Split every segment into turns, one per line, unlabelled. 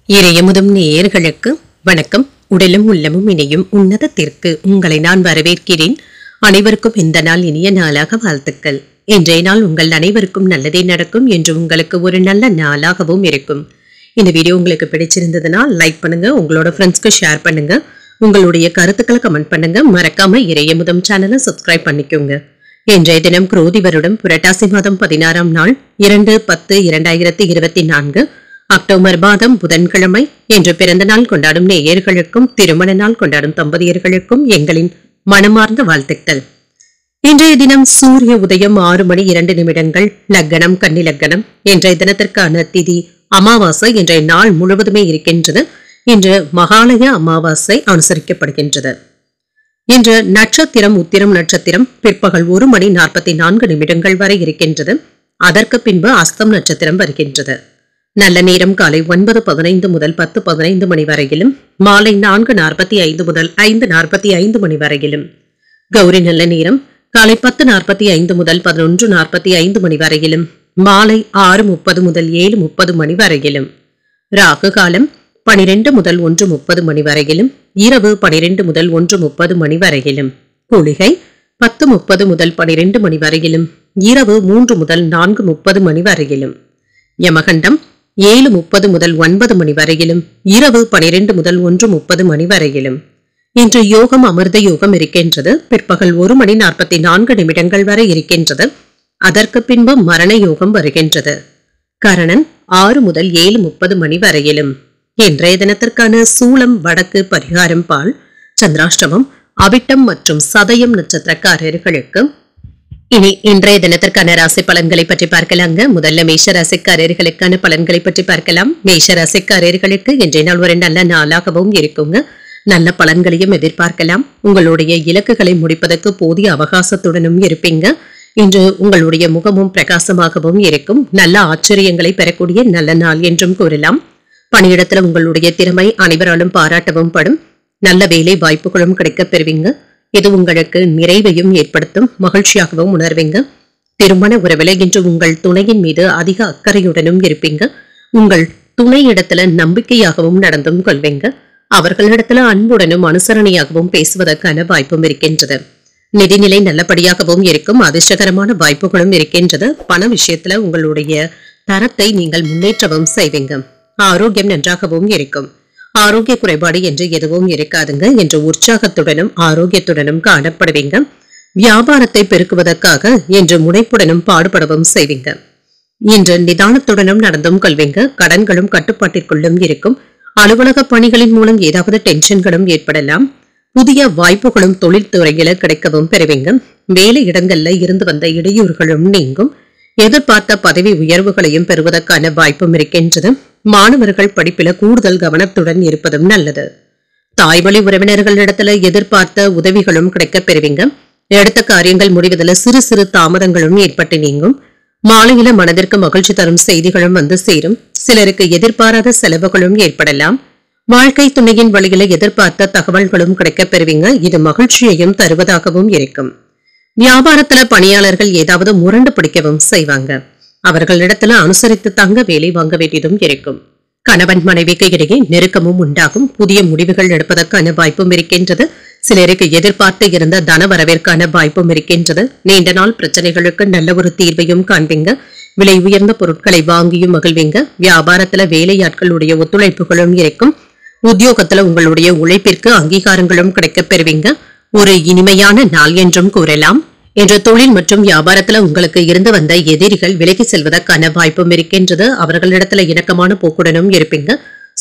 இறையமுதும் நேயர்களுக்கு வணக்கம். உடலும் உள்ளமும் இணையும் உன்னதத்திற்கு உங்களை நான் வரவேற்கிறேன். அனைவருக்கும் இந்த நாள் இனிய நாளாக வாழ்த்துக்கள். இன்றைய நாள் உங்கள் அனைவருக்கும் நல்லதே நடக்கும் என்று உங்களுக்கு ஒரு நல்ல நாளாகவும் இருக்கும். இந்த வீடியோ உங்களுக்கு பிடிச்சிருந்ததுன்னா லைக் பண்ணுங்க, உங்களோட ஃப்ரெண்ட்ஸ்க்கு ஷேர் பண்ணுங்க, உங்களுடைய கருத்துக்களை கமெண்ட் பண்ணுங்க. மறக்காம இறையமுதம் சேனலை சப்ஸ்கிரைப் பண்ணிக்கோங்க. இன்றைய தினம் குரோதி வருடம் புரட்டாசி மாதம் 16ஆம் நாள் 2/10/2024 அக்டோபர் மாதம் புதன்கிழமை என்று பிறந்த நாள் கொண்டாடும் நேயர்களுக்கும் திருமண நாள் கொண்டாடும் தம்பதியர்களுக்கும் எங்களின் மனமார்ந்த வாழ்த்துக்கள். இன்றைய தினம் சூரிய உதயம் 6:02 லக்னம் கன்னி லக்னம். இன்றைய தினத்திற்கான திதி அமாவாசை இன்றைய நாள் முழுவதுமே இருக்கின்றது. இன்று மகாலய அமாவாசை அனுசரிக்கப்படுகின்றது. இன்று நட்சத்திரம் உத்திரம் நட்சத்திரம் பிற்பகல் 1:44 வரை இருக்கின்றது. அதற்கு பின்பு அஸ்தம் நட்சத்திரம் வருகின்றது. நல்ல நேரம் காலை 9:15 முதல் 10:15 மணி வரையிலும், மாலை 4:45 முதல் 5:45 மணி வரையிலும். கௌரி நல்ல நேரம் காலை 10:45 முதல் 11:45 மணி வரையிலும், மாலை 6:30 முதல் 7:30 மணி வரையிலும். ராகு காலம் 12 முதல் 1:30 மணி வரையிலும், இரவு 12 முதல் 1:30 மணி வரையிலும். குளிகை 10:30 முதல் 12 மணி வரையிலும், இரவு 3 முதல் 4:30 மணி வரையிலும். யமகண்டம் 7:30 முதல் 9 மணி வரையிலும், இரவு 12 முதல் 1:30 மணி வரையிலும். இன்று யோகம் அமிர்த யோகம் இருக்கின்றது. பிற்பகல் 1:44 வரை இருக்கின்றது. அதற்கு பின்பு மரண யோகம் வருகின்றது. கரணன் 6 முதல் 7:30 மணி வரையிலும். இன்றைய தினத்திற்கான சூலம் வடக்கு, பரிகாரம் பால். சந்திராஷ்டமம் அவிட்டம் மற்றும் சதயம் நட்சத்திரக்காரர்களுக்கு. இனி இன்றைய தினத்திற்கான ராசி பலன்களை பற்றி பார்க்கலாங்க. முதல்ல மேஷ ராசிக்காரர்களுக்கான பலன்களை பற்றி பார்க்கலாம். மேஷ ராசிக்காரர்களுக்கு இன்றைய நாள் ஒரு நல்ல நாளாகவும் இருக்குங்க. நல்ல பலன்களையும் எதிர்பார்க்கலாம். உங்களுடைய இலக்குகளை முடிப்பதற்கு போதிய அவகாசத்துடனும் இருப்பீங்க. இன்று உங்களுடைய முகமும் பிரகாசமாகவும் இருக்கும். நல்ல ஆச்சரியங்களை பெறக்கூடிய நல்ல நாள் என்றும் கூறலாம். பணியிடத்துல உங்களுடைய திறமை அனைவராலும் பாராட்டவும் படும். நல்ல வேலை வாய்ப்புகளும் கிடைக்கப் பெறுவீங்க. இது உங்களுக்கு நிறைவையும் ஏற்படுத்தும். மகிழ்ச்சியாகவும் உணர்வீங்க. திருமண உறவில இன்று உங்கள் துணையின் மீது அதிக அக்கறையுடனும் இருப்பீங்க. உங்கள் துணையிடத்துல நம்பிக்கையாகவும் நடந்தும் கொள்வீங்க. அவர்களிடத்துல அன்புடனும் அனுசரணையாகவும் பேசுவதற்கான வாய்ப்பும் இருக்கின்றது. நிதிநிலை நல்லபடியாகவும் இருக்கும். அதிர்ஷ்டகரமான வாய்ப்புகளும் இருக்கின்றது. பண விஷயத்துல உங்களுடைய தரத்தை நீங்கள் முன்னேற்றவும் செய்வீங்க. ஆரோக்கியம் நன்றாகவும் இருக்கும். ஆரோக்கிய குறைபாடு என்று எதுவும் இருக்காதுங்க. என்று உற்சாகத்துடனும் ஆரோக்கியத்துடனும் காணப்படுவீங்க. வியாபாரத்தை பெருக்குவதற்காக என்று முனைப்புடனும் பாடுபடவும் செய்வீங்க. இன்று நிதானத்துடனும் நடந்தும் கொள்வீங்க. கடன்களும் கட்டுப்பாட்டிற்குள்ளும் இருக்கும். அலுவலக பணிகளின் மூலம் ஏதாவது டென்ஷன்களும் ஏற்படலாம். புதிய வாய்ப்புகளும் தொழில்துறையில கிடைக்கவும் பெறுவீங்க. வேலை இடங்கள்ல இருந்து வந்த இடையூறுகளும் நீங்கும். எதிர்பார்த்த பதவி உயர்வுகளையும் பெறுவதற்கான வாய்ப்பும் இருக்கின்றது. மாணவர்கள் படிப்பில கூடுதல் கவனத்துடன் இருப்பதும் நல்லது. தாய்வழி உறவினர்களிடத்துல எதிர்பார்த்த உதவிகளும் கிடைக்கப் பெறுவீங்க. எடுத்த காரியங்கள் முடிவதில் சிறு சிறு தாமதங்களும் ஏற்பட்டு நீங்கும். மாலையில மனதிற்கு மகிழ்ச்சி தரும் செய்திகளும் வந்து சேரும். சிலருக்கு எதிர்பாராத செலவுகளும் ஏற்படலாம். வாழ்க்கை துணையின் வழியில எதிர்பார்த்த தகவல்களும் கிடைக்கப் பெறுவீங்க. இது மகிழ்ச்சியையும் தருவதாகவும் இருக்கும். வியாபாரத்துல பணியாளர்கள் ஏதாவது முரண்டு பிடிக்கவும் செய்வாங்க. அவர்களிடத்துல அனுசரித்து தங்க வேலை வாங்க வேண்டியதும் இருக்கும். கணவன் மனைவிக்கு இடையே நெருக்கமும் உண்டாகும். புதிய முடிவுகள் எடுப்பதற்கான வாய்ப்பும் இருக்கின்றது. சிலருக்கு எதிர்பார்த்து இருந்த தன வரவிற்கான வாய்ப்பும் இருக்கின்றது. நீண்ட நாள் பிரச்சனைகளுக்கு நல்ல ஒரு தீர்வையும் காண்பீங்க. விலை உயர்ந்த பொருட்களை வாங்கியும் மகிழ்வீங்க. வியாபாரத்துல வேலையாட்களுடைய ஒத்துழைப்புகளும் இருக்கும். உத்தியோகத்துல உங்களுடைய உழைப்பிற்கு அங்கீகாரங்களும் கிடைக்கப் பெறுவீங்க. ஒரு இனிமையான நாள் என்றும் கூறலாம். இன்று தொழில் மற்றும் வியாபாரத்துல உங்களுக்கு இருந்து வந்த எதிரிகள் விலகி செல்வதற்கான வாய்ப்பும் இருக்கின்றது. அவர்களிடத்துல இணக்கமான போக்குடனும் இருப்பீங்க.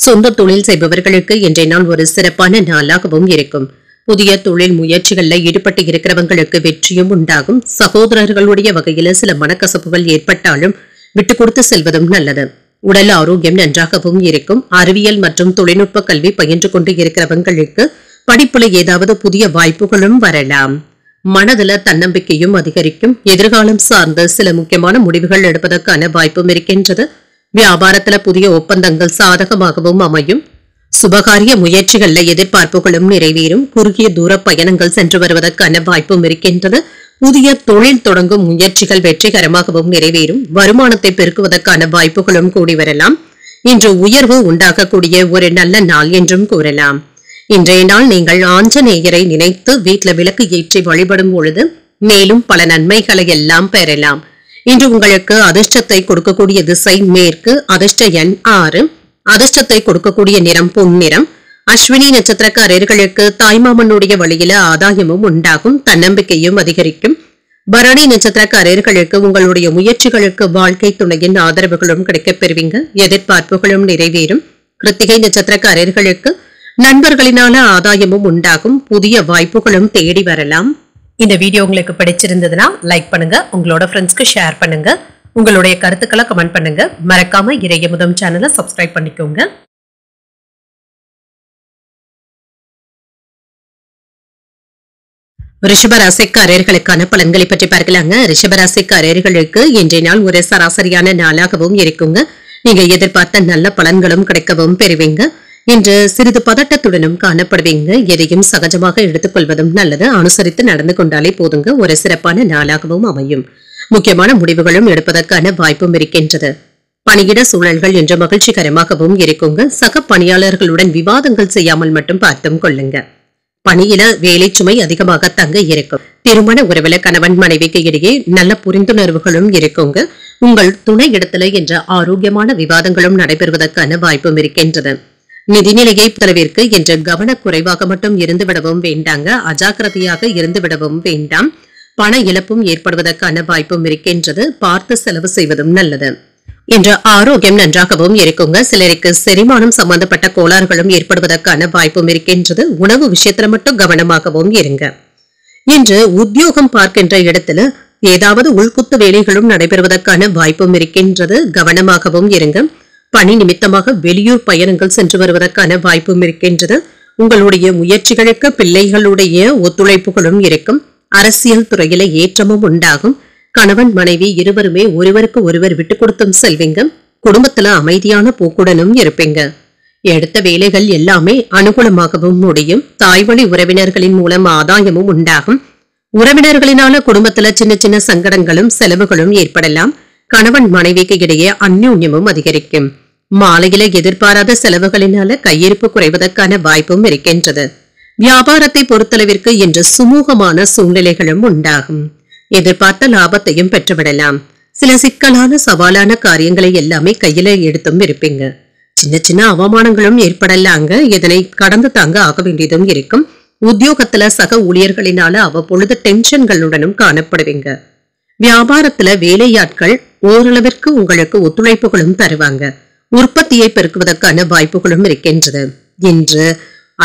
சொந்த தொழில் செய்பவர்களுக்கு இன்றைய நாள் ஒரு சிறப்பான நாளாகவும் இருக்கும். புதிய தொழில் முயற்சிகள்ல ஈடுபட்டு இருக்கிறவங்களுக்கு வெற்றியும் உண்டாகும். சகோதரர்களுடைய வகையில சில மனக்கசப்புகள் ஏற்பட்டாலும் விட்டு கொடுத்து செல்வதும் நல்லது. உடல் ஆரோக்கியம் நன்றாகவும் இருக்கும். அறிவியல் மற்றும் தொழில்நுட்ப கல்வி பயின்று கொண்டு இருக்கிறவங்களுக்கு படிப்புல ஏதாவது புதிய வாய்ப்புகளும் வரலாம். மனதுல தன்னம்பிக்கையும் அதிகரிக்கும். எதிர்காலம் சார்ந்த சில முக்கியமான முடிவுகள் எடுப்பதற்கான வாய்ப்பும் இருக்கின்றது. வியாபாரத்துல புதிய ஒப்பந்தங்கள் சாதகமாகவும் அமையும். சுபகாரிய முயற்சிகள்ல எதிர்பார்ப்புகளும் நிறைவேறும். குறுகிய தூர பயணங்கள் சென்று வருவதற்கான வாய்ப்பும் இருக்கின்றது. புதிய தொழில் தொடங்கும் முயற்சிகள் வெற்றிகரமாகவும் நிறைவேறும். வருமானத்தை பெருக்குவதற்கான வாய்ப்புகளும் கூடி வரலாம். இன்று உயர்வு உண்டாகக்கூடிய ஒரு நல்ல நாள் என்றும் கூறலாம். இன்றைய நாள் நீங்கள் ஆஞ்சநேயரை நினைத்து வீட்ல விளக்கு ஏற்றி வழிபடும் பொழுது மேலும் பல நன்மைகளை எல்லாம் பெறலாம். இன்று உங்களுக்கு அதிர்ஷ்டத்தை கொடுக்கக்கூடிய திசை மேற்கு, அதிர்ஷ்ட எண் 6, அதிர்ஷ்டத்தை கொடுக்கக்கூடிய நிறம் பொன்னிறம். அஸ்வினி நட்சத்திரக்காரர்களுக்கு தாய்மாமனுடைய வழியில ஆதாயமும் உண்டாகும், தன்னம்பிக்கையும் அதிகரிக்கும். பரணி நட்சத்திரக்காரர்களுக்கு உங்களுடைய முயற்சிகளுக்கு வாழ்க்கை துணையின் ஆதரவுகளும் கிடைக்கப் பெறுவீங்க, எதிர்பார்ப்புகளும் நிறைவேறும். கிருத்திகை நட்சத்திரக்காரர்களுக்கு நண்பர்களினால ஆதாயமும் உண்டாகும், புதிய வாய்ப்புகளும் தேடி வரலாம். இந்த வீடியோ உங்களுக்கு பிடிச்சிருந்ததுன்னா லைக் பண்ணுங்க, உங்களோட ஃப்ரெண்ட்ஸ்க்கு ஷேர் பண்ணுங்க, உங்களுடைய கருத்துக்களை கமெண்ட் பண்ணுங்க. மறக்காம இறையமுதம் சேனலை சப்ஸ்கிரைப் பண்ணிக்கோங்க. ரிஷபராசிக்காரர்களுக்கான பலன்களை பற்றி பார்க்கலாங்க. ரிஷபராசிக்காரர்களுக்கு இன்றைய நாள் ஒரு சராசரியான நாளாகவும் இருக்குங்க. நீங்க எதிர்பார்த்த நல்ல பலன்களும் கிடைக்கவும் பெறுவீங்க. இன்று சிறிது பதட்டத்துடனும் காணப்படுவீங்க. எதையும் சகஜமாக எடுத்துக்கொள்வதும் நல்லது. அனுசரித்து நடந்து கொண்டாலே போதுங்க. ஒரு சிறப்பான நாளாகவும் அமையும். முக்கியமான முடிவுகளும் எடுப்பதற்கான வாய்ப்பும் இருக்கின்றது. பணியிட சூழல்கள் இன்று மகிழ்ச்சிகரமாகவும் இருக்குங்க. சக பணியாளர்களுடன் விவாதங்கள் செய்யாமல் மட்டும் பார்த்தும் கொள்ளுங்க. பணியில வேலை சுமை அதிகமாக தங்க இருக்கும். திருமண உறவுல கணவன் மனைவிக்கு இடையே நல்ல புரிந்துணர்வுகளும் இருக்குங்க. உங்கள் துணை இடத்துல என்ற ஆரோக்கியமான விவாதங்களும் நடைபெறுவதற்கான வாய்ப்பும் இருக்கின்றது. நிதிநிலையை தரவிற்கு என்ற கவனக்குறைவாக மட்டும் இருந்துவிடவும் வேண்டாங்க. அஜாக்கிரதையாக இருந்துவிடவும் வேண்டாம். பண இழப்பும் ஏற்படுவதற்கான வாய்ப்பும் இருக்கின்றது. பார்த்து செலவு செய்வதும் நல்லது. இன்று ஆரோக்கியம் நன்றாகவும் இருக்குங்க. சிலருக்கு செரிமானம் சம்பந்தப்பட்ட கோளாறுகளும் ஏற்படுவதற்கான வாய்ப்பும் இருக்கின்றது. உணவு விஷயத்துல மட்டும் கவனமாகவும் இருங்க. இன்று உத்தியோகம் பார்க்கின்ற இடத்துல ஏதாவது உள்குத்து வேலைகளும் நடைபெறுவதற்கான வாய்ப்பும் இருக்கின்றது. கவனமாகவும் இருங்க. பணி நிமித்தமாக வெளியூர் பயணங்கள் சென்று வருவதற்கான வாய்ப்பும் இருக்கின்றது. உங்களுடைய முயற்சிகளுக்கு பிள்ளைகளுடைய ஒத்துழைப்புகளும் இருக்கும். அரசியல் துறையில ஏற்றமும் உண்டாகும். கணவன் மனைவி இருவருமே ஒருவருக்கு ஒருவர் விட்டு கொடுத்தும் செல்வீங்க. குடும்பத்துல அமைதியான போக்குடனும் இருப்பீங்க. எடுத்த வேலைகள் எல்லாமே அனுகூலமாகவும் முடியும். தாய்வழி உறவினர்களின் மூலம் ஆதாயமும் உண்டாகும். உறவினர்களினால குடும்பத்துல சின்ன சின்ன சங்கடங்களும் செலவுகளும் ஏற்படலாம். கணவன் மனைவிக்கு இடையே அந்யோன்யமும் அதிகரிக்கும். மாலையில எதிர்பாராத செலவுகளினால கையிருப்பு குறைவதற்கான வாய்ப்பும் இருக்கின்றது. வியாபாரத்தை பொறுத்தளவிற்கு இன்று சுமூகமான சூழ்நிலைகளும் உண்டாகும். எதிர்பார்த்த லாபத்தையும் பெற்றுவிடலாம். சில சிக்கலான சவாலான காரியங்களை எல்லாமே கையில எடுத்தும் இருப்பீங்க. சின்ன சின்ன அவமானங்களும் ஏற்படலாங்க. இதனை கடந்து தாங்க ஆக வேண்டியதும் இருக்கும். உத்தியோகத்துல சக ஊழியர்களினால அவ்வப்பொழுது டென்ஷன்களுடனும் காணப்படுவீங்க. வியாபாரத்துல வேலையாட்கள் ஓரளவிற்கு உங்களுக்கு ஒத்துழைப்புகளும் தருவாங்க. உற்பத்தியை பெருக்குவதற்கான வாய்ப்புகளும் இருக்கின்றது. இன்று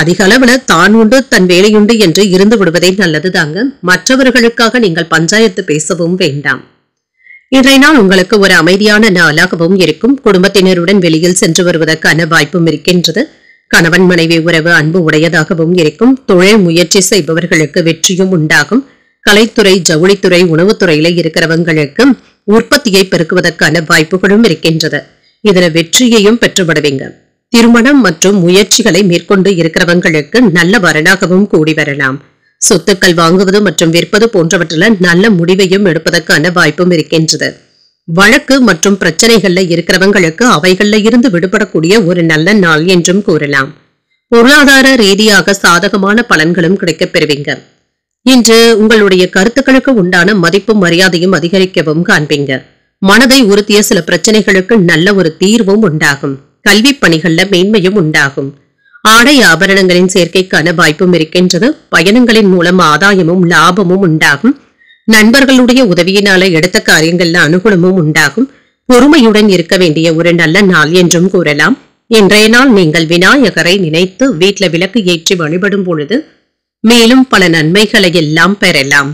அதிக அளவுல தான் உண்டு தன் வேலையுண்டு என்று இருந்து விடுவதே நல்லதுதாங்க. மற்றவர்களுக்காக நீங்கள் பஞ்சாயத்து பேசவும் வேண்டாம். இன்றைய நாள் உங்களுக்கு ஒரு அமைதியான நாளாகவும் இருக்கும். குடும்பத்தினருடன் வெளியில் சென்று வருவதற்கான வாய்ப்பும் இருக்கின்றது. கணவன் மனைவி உறவு அன்பு உடையதாகவும் இருக்கும். தொழில் முயற்சி செய்பவர்களுக்கு வெற்றியும் உண்டாகும். கலைத்துறை, ஜவுளித்துறை, உணவுத்துறையில இருக்கிறவங்களுக்கு உற்பத்தியை பெருக்குவதற்கான வாய்ப்புகளும் இருக்கின்றது. இதுல வெற்றியையும் பெற்றுவிடுவீங்க. திருமணம் மற்றும் முயற்சிகளை மேற்கொண்டு இருக்கிறவங்களுக்கு நல்ல வரனாகவும் கூடி வரலாம். சொத்துக்கள் வாங்குவது மற்றும் விற்பது போன்றவற்றில் நல்ல முடிவையும் எடுப்பதற்கான வாய்ப்பும் இருக்கின்றது. வழக்கு மற்றும் பிரச்சனைகள்ல இருக்கிறவங்களுக்கு அவைகள்ல இருந்து விடுபடக்கூடிய ஒரு நல்ல நாள் என்றும் கூறலாம். பொருளாதார ரீதியாக சாதகமான பலன்களும் கிடைக்கப் பெறுவீங்க. இன்று உங்களுடைய கருத்துக்களுக்கு உண்டான மதிப்பும் மரியாதையும் அதிகரிக்கவும் காண்பீங்க. மனதை உறுத்திய சில பிரச்சனைகளுக்கு நல்ல ஒரு தீர்வும் உண்டாகும். கல்வி பணிகள்ல மேன்மையும் உண்டாகும். ஆடை ஆபரணங்களின் சேர்க்கைக்கான வாய்ப்பும் இருக்கின்றது. பயணங்களின் மூலம் ஆதாயமும் லாபமும் உண்டாகும். நண்பர்களுடைய உதவியினால எடுத்த காரியங்கள்ல அனுகூலமும் உண்டாகும். பொறுமையுடன் இருக்க வேண்டிய ஒரு நல்ல நாள் என்றும் கூறலாம். இன்றைய நாள் நீங்கள் விநாயகரை நினைத்து வீட்ல விளக்கு ஏற்றி வழிபடும் பொழுது மேலும் பல நன்மைகளை எல்லாம் பெறலாம்.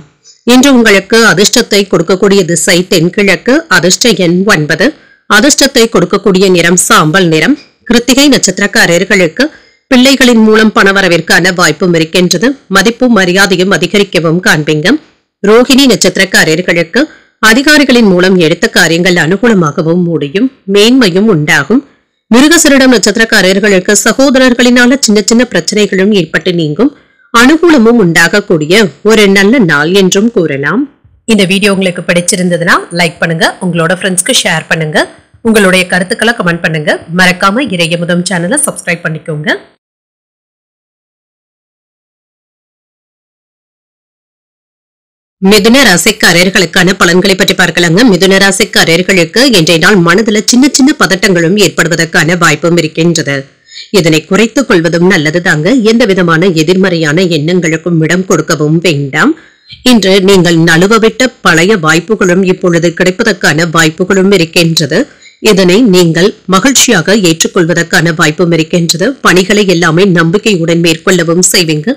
இன்று உங்களுக்கு அதிர்ஷ்டத்தை கொடுக்கக்கூடிய திசை தென்கிழக்கு, அதிர்ஷ்ட எண் 9, அதிர்ஷ்டத்தை கொடுக்கக்கூடிய நிறம் சாம்பல் நிறம். கிருத்திகை நட்சத்திரக்காரர்களுக்கு பிள்ளைகளின் மூலம் பணவரவிற்கான வாய்ப்பும் இருக்கின்றது. மதிப்பும் மரியாதையும் அதிகரிக்கவும் காண்பீங்க. ரோஹிணி நட்சத்திரக்காரர்களுக்கு அதிகாரிகளின் மூலம் எடுத்த காரியங்கள் அனுகூலமாகவும் முடியும். மேன்மையும் உண்டாகும். மிருகசீரிடம் நட்சத்திரக்காரர்களுக்கு சகோதரர்களினால சின்ன சின்ன பிரச்சனைகளும் ஏற்பட்டு நீங்கும். அனுகூலமும் உண்டாகக்கூடிய ஒரு நல்ல நாள் என்றும் கூறலாம். இந்த வீடியோ உங்களுக்கு பிடிச்சிருந்ததுன்னா லைக் பண்ணுங்க, உங்களோட ஃப்ரெண்ட்ஸ்க்கு ஷேர் பண்ணுங்க, உங்களுடைய கருத்துக்களை கமெண்ட் பண்ணுங்க. மறக்காம இறையமுதம் சேனலை சப்ஸ்கிரைப் பண்ணிக்கோங்க. மிதுன ராசிக்காரர்களுக்கான பலன்களை பற்றி பார்க்கலாங்க. மிதுன ராசிக்காரர்களுக்கு இன்றைய நாள் மனதுல சின்ன சின்ன பதட்டங்களும் ஏற்படுவதற்கான வாய்ப்பும் இருக்கின்றது. இதனை குறைத்துக் கொள்வதும் நல்லது தாங்க. எந்த விதமான எதிர்மறையான எண்ணங்களுக்கும் இடம் கொடுக்கவும் வேண்டாம். இன்று நீங்கள் நழுவவிட்ட பழைய வாய்ப்புகளும் இப்பொழுது கிடைப்பதற்கான வாய்ப்புகளும் இருக்கின்றது. இதனை நீங்கள் மகிழ்ச்சியாக ஏற்றுக்கொள்வதற்கான வாய்ப்பும் இருக்கின்றது. பணிகளை எல்லாமே நம்பிக்கையுடன் மேற்கொள்ளவும் செய்வீங்க.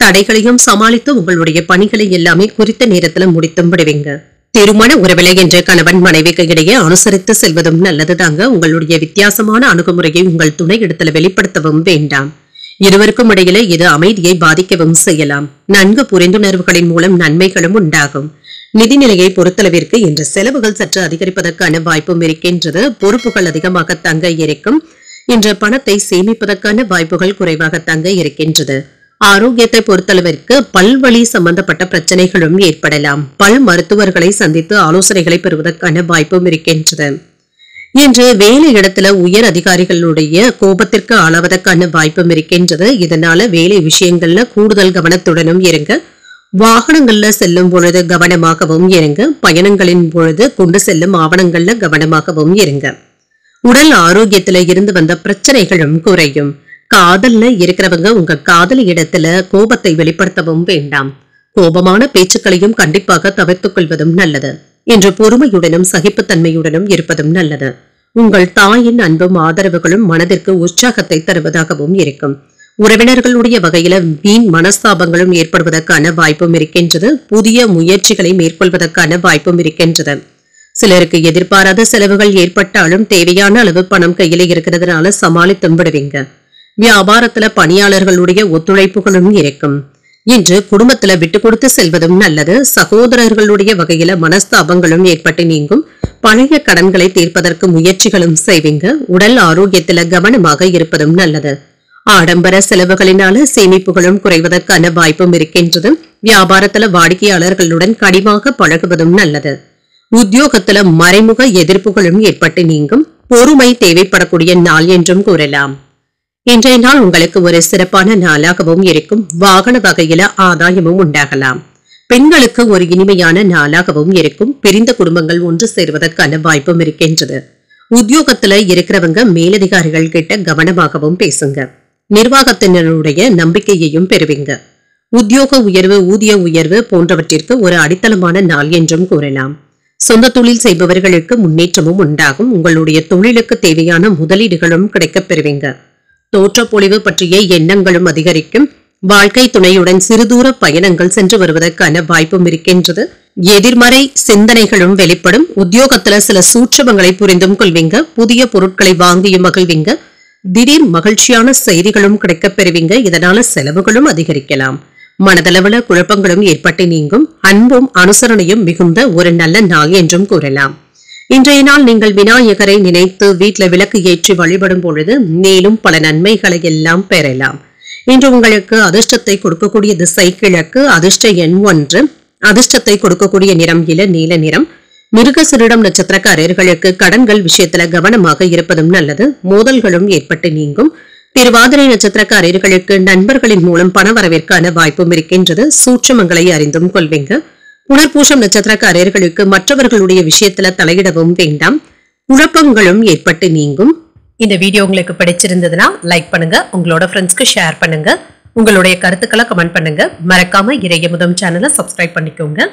தடைகளையும் சமாளித்து உங்களுடைய பணிகளை எல்லாமே குறித்த நேரத்தில் முடித்தும் விடுவீங்க. திருமண உறவிலை என்ற கணவன் மனைவிக்கு இடையே அனுசரித்து செல்வதும் நல்லதுதாங்க. உங்களுடைய வித்தியாசமான அணுகுமுறையை உங்கள் துணை இடத்துல வெளிப்படுத்தவும் வேண்டாம். இருவருக்கும் இடையில இது அமைதியை பாதிக்கவும் செய்யலாம். நன்கு புரிந்துணர்வுகளின் மூலம் நன்மைகளும் உண்டாகும். நிதிநிலையை பொறுத்தளவிற்கு இன்று செலவுகள் சற்று அதிகரிப்பதற்கான வாய்ப்பும் இருக்கின்றது. பொறுப்புகள் அதிகமாக தங்க இருக்கும். இன்று பணத்தை சேமிப்பதற்கான வாய்ப்புகள் குறைவாக தங்க இருக்கின்றது. ஆரோக்கியத்தை பொறுத்தளவிற்கு பல்வழி சம்பந்தப்பட்ட பிரச்சனைகளும் ஏற்படலாம். பல் மருத்துவர்களை சந்தித்து ஆலோசனைகளை பெறுவதற்கான வாய்ப்பும் இருக்கின்றது. இன்று வேலை இடத்துல உயர் அதிகாரிகளுடைய கோபத்திற்கு ஆளாவதற்கான வாய்ப்பும் இருக்கின்றது. இதனால வேலை விஷயங்கள்ல கூடுதல் கவனத்துடனும் இருங்க. வாகனங்கள்ல செல்லும் பொழுது கவனமாகவும் இருங்க. பயணங்களின் பொழுது கொண்டு செல்லும் ஆவணங்கள்ல கவனமாகவும் இருங்க. உடல் ஆரோக்கியத்துல இருந்து வந்த பிரச்சனைகளும் குறையும். காதல்ல இருக்கிறவங்க உங்க காதலி இடத்துல கோபத்தை வெளிப்படுத்தவும் வேண்டாம். கோபமான பேச்சுக்களையும் கண்டிப்பாக தவிர்த்துக் கொள்வதும் நல்லது. இன்று பொறுமையுடனும் சகிப்புத்தன்மையுடனும் இருப்பதும் நல்லது. உங்கள் தாயின் அன்பும் ஆதரவுகளும் மனதிற்கு உற்சாகத்தை தருவதாகவும் இருக்கும். உறவினர்களுடைய வகையில வீண் மனஸ்தாபங்களும் ஏற்படுவதற்கான வாய்ப்பும் இருக்கின்றது. புதிய முயற்சிகளை மேற்கொள்வதற்கான வாய்ப்பும் இருக்கின்றது. சிலருக்கு எதிர்பாராத செலவுகள் ஏற்பட்டாலும் தேவையான அளவு பணம் கையில இருக்கிறதுனால சமாளித்தும் விடுவீங்க. வியாபாரத்துல பணியாளர்களுடைய ஒத்துழைப்புகளும் இருக்கும். இன்று குடும்பத்துல விட்டு கொடுத்து செல்வதும் நல்லது. சகோதரர்களுடைய வகையில மனஸ்தாபங்களும் ஏற்பட்டு நீங்கும். பழைய கடன்களை தீர்ப்பதற்கு முயற்சிகளும் செய்வீங்க. உடல் ஆரோக்கியத்துல கவனமாக இருப்பதும் நல்லது. ஆடம்பர செலவுகளினால சேமிப்புகளும் குறைவதற்கான வாய்ப்பும் இருக்கின்றது. வியாபாரத்துல வாடிக்கையாளர்களுடன் கடினமாக பழகுவதும் நல்லது. உத்தியோகத்துல மறைமுக எதிர்ப்புகளும் ஏற்பட்டு நீங்கும். பொறுமை தேவைப்படக்கூடிய நாள் என்றும் கூறலாம். இன்றைய நாள் உங்களுக்கு ஒரு சிறப்பான நாளாகவும் இருக்கும். வாகன வகையில ஆதாயமும் உண்டாகலாம். பெண்களுக்கு ஒரு இனிமையான நாளாகவும் இருக்கும். பிரிந்த குடும்பங்கள் ஒன்று சேர்வதற்கான வாய்ப்பும் இருக்கின்றது. உத்தியோகத்துல இருக்கிறவங்க மேலதிகாரிகள் கிட்ட கவனமாகவும் பேசுங்க. நிர்வாகத்தினருடைய நம்பிக்கையையும் பெறுவீங்க. உத்தியோக உயர்வு, ஊதிய உயர்வு போன்றவற்றிற்கு ஒரு அடித்தளமான நாள் என்றும் கூறலாம். சொந்த தொழில் செய்பவர்களுக்கு முன்னேற்றமும் உண்டாகும். உங்களுடைய தொழிலுக்கு தேவையான முதலீடுகளும் கிடைக்கப் பெறுவீங்க. தோற்றப்பொழிவு பற்றிய எண்ணங்களும் அதிகரிக்கும். வாழ்க்கை துணையுடன் சிறுதூர பயணங்கள் சென்று வருவதற்கான வாய்ப்பும் இருக்கின்றது. எதிர்மறை சிந்தனைகளும் வெளிப்படும். உத்தியோகத்துல சில சூட்சமங்களை புரிந்தும் கொள்வீங்க. புதிய பொருட்களை வாங்கியும் மகிழ்வீங்க. திடீர் மகிழ்ச்சியான செய்திகளும் கிடைக்கப் பெறுவீங்க. இதனால செலவுகளும் அதிகரிக்கலாம். மனதளவுல குழப்பங்களும் ஏற்பட்டு நீங்கும். அன்பும் அனுசரணையும் மிகுந்த ஒரு நல்ல நாள் என்றும் கூறலாம். இன்றைய நாள் நீங்கள் விநாயகரை நினைத்து வீட்டுல விளக்கு ஏற்றி வழிபடும் பொழுது மேலும் பல நன்மைகளை எல்லாம் பெறலாம். இன்று உங்களுக்கு அதிர்ஷ்டத்தை கொடுக்கக்கூடிய திசை கிழக்கு. அதிர்ஷ்ட எண் 1. அதிர்ஷ்டத்தை கொடுக்கக்கூடிய நிறம் இளநீல நிறம். மிருகசீரிடம் நட்சத்திரக்காரர்களுக்கு கடன்கள் விஷயத்துல கவனமாக இருப்பதும் நல்லது. மோதல்களும் ஏற்பட்டு நீங்கும். திருவாதிரை நட்சத்திரக்காரர்களுக்கு நண்பர்களின் மூலம் பண வரவிற்கான வாய்ப்பும் இருக்கின்றது. சூட்சமங்களை அறிந்தும் கொள்வீங்க. புனர்பூசம் நட்சத்திரக்காரர்களுக்கு மற்றவர்களுடைய விஷயத்துல தலையிடவும் வேண்டாம். குழப்பங்களும் ஏற்பட்டு நீங்கும். இந்த வீடியோ உங்களுக்கு பிடிச்சிருந்ததுன்னா லைக் பண்ணுங்க. உங்களோட ஃப்ரெண்ட்ஸ்க்கு ஷேர் பண்ணுங்க. உங்களுடைய கருத்துக்களை கமெண்ட் பண்ணுங்க. மறக்காம இறையமுதம் சேனலை சப்ஸ்கிரைப் பண்ணிக்கோங்க.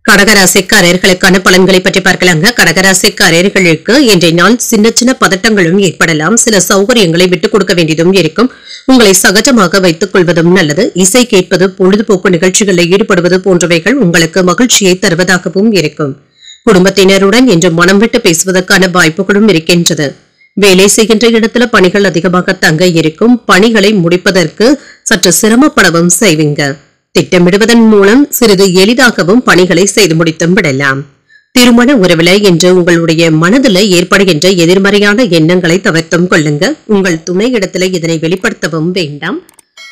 கடகராசிக்காரர்களுக்கான பலன்களை பற்றி பார்க்கலாங்க. கடகராசிக்காரர்களுக்கு இன்றைய நாள் சின்ன சின்ன பதட்டங்களும் ஏற்படலாம். சில சௌகரியங்களை விட்டுக் கொடுக்க வேண்டியதும் இருக்கும். உங்களை சகஜமாக வைத்துக் கொள்வதும் நல்லது. இசை கேட்பது, பொழுதுபோக்கு நிகழ்ச்சிகளில் ஈடுபடுவது போன்றவைகள் உங்களுக்கு மகிழ்ச்சியை தருவதாகவும் இருக்கும். குடும்பத்தினருடன் இன்று மனம் விட்டு பேசுவதற்கான வாய்ப்புகளும் இருக்கின்றது. வேலை செய்கின்ற இடத்துல பணிகள் அதிகமாக தங்க இருக்கும். பணிகளை முடிப்பதற்கு சற்று சிரமப்படவும் செய்வீங்க. திட்டமிடுவதன் மூலம் சிறிது எளிதாகவும் பணிகளை செய்து முடித்தும் விடலாம். திருமண உறவில என்று உங்களுடைய மனதில் ஏற்படுகின்ற எதிர்மறையான எண்ணங்களை தவிர்த்தும் கொள்ளுங்க. உங்கள் துணை இடத்துல இதனை வெளிப்படுத்தவும் வேண்டாம்.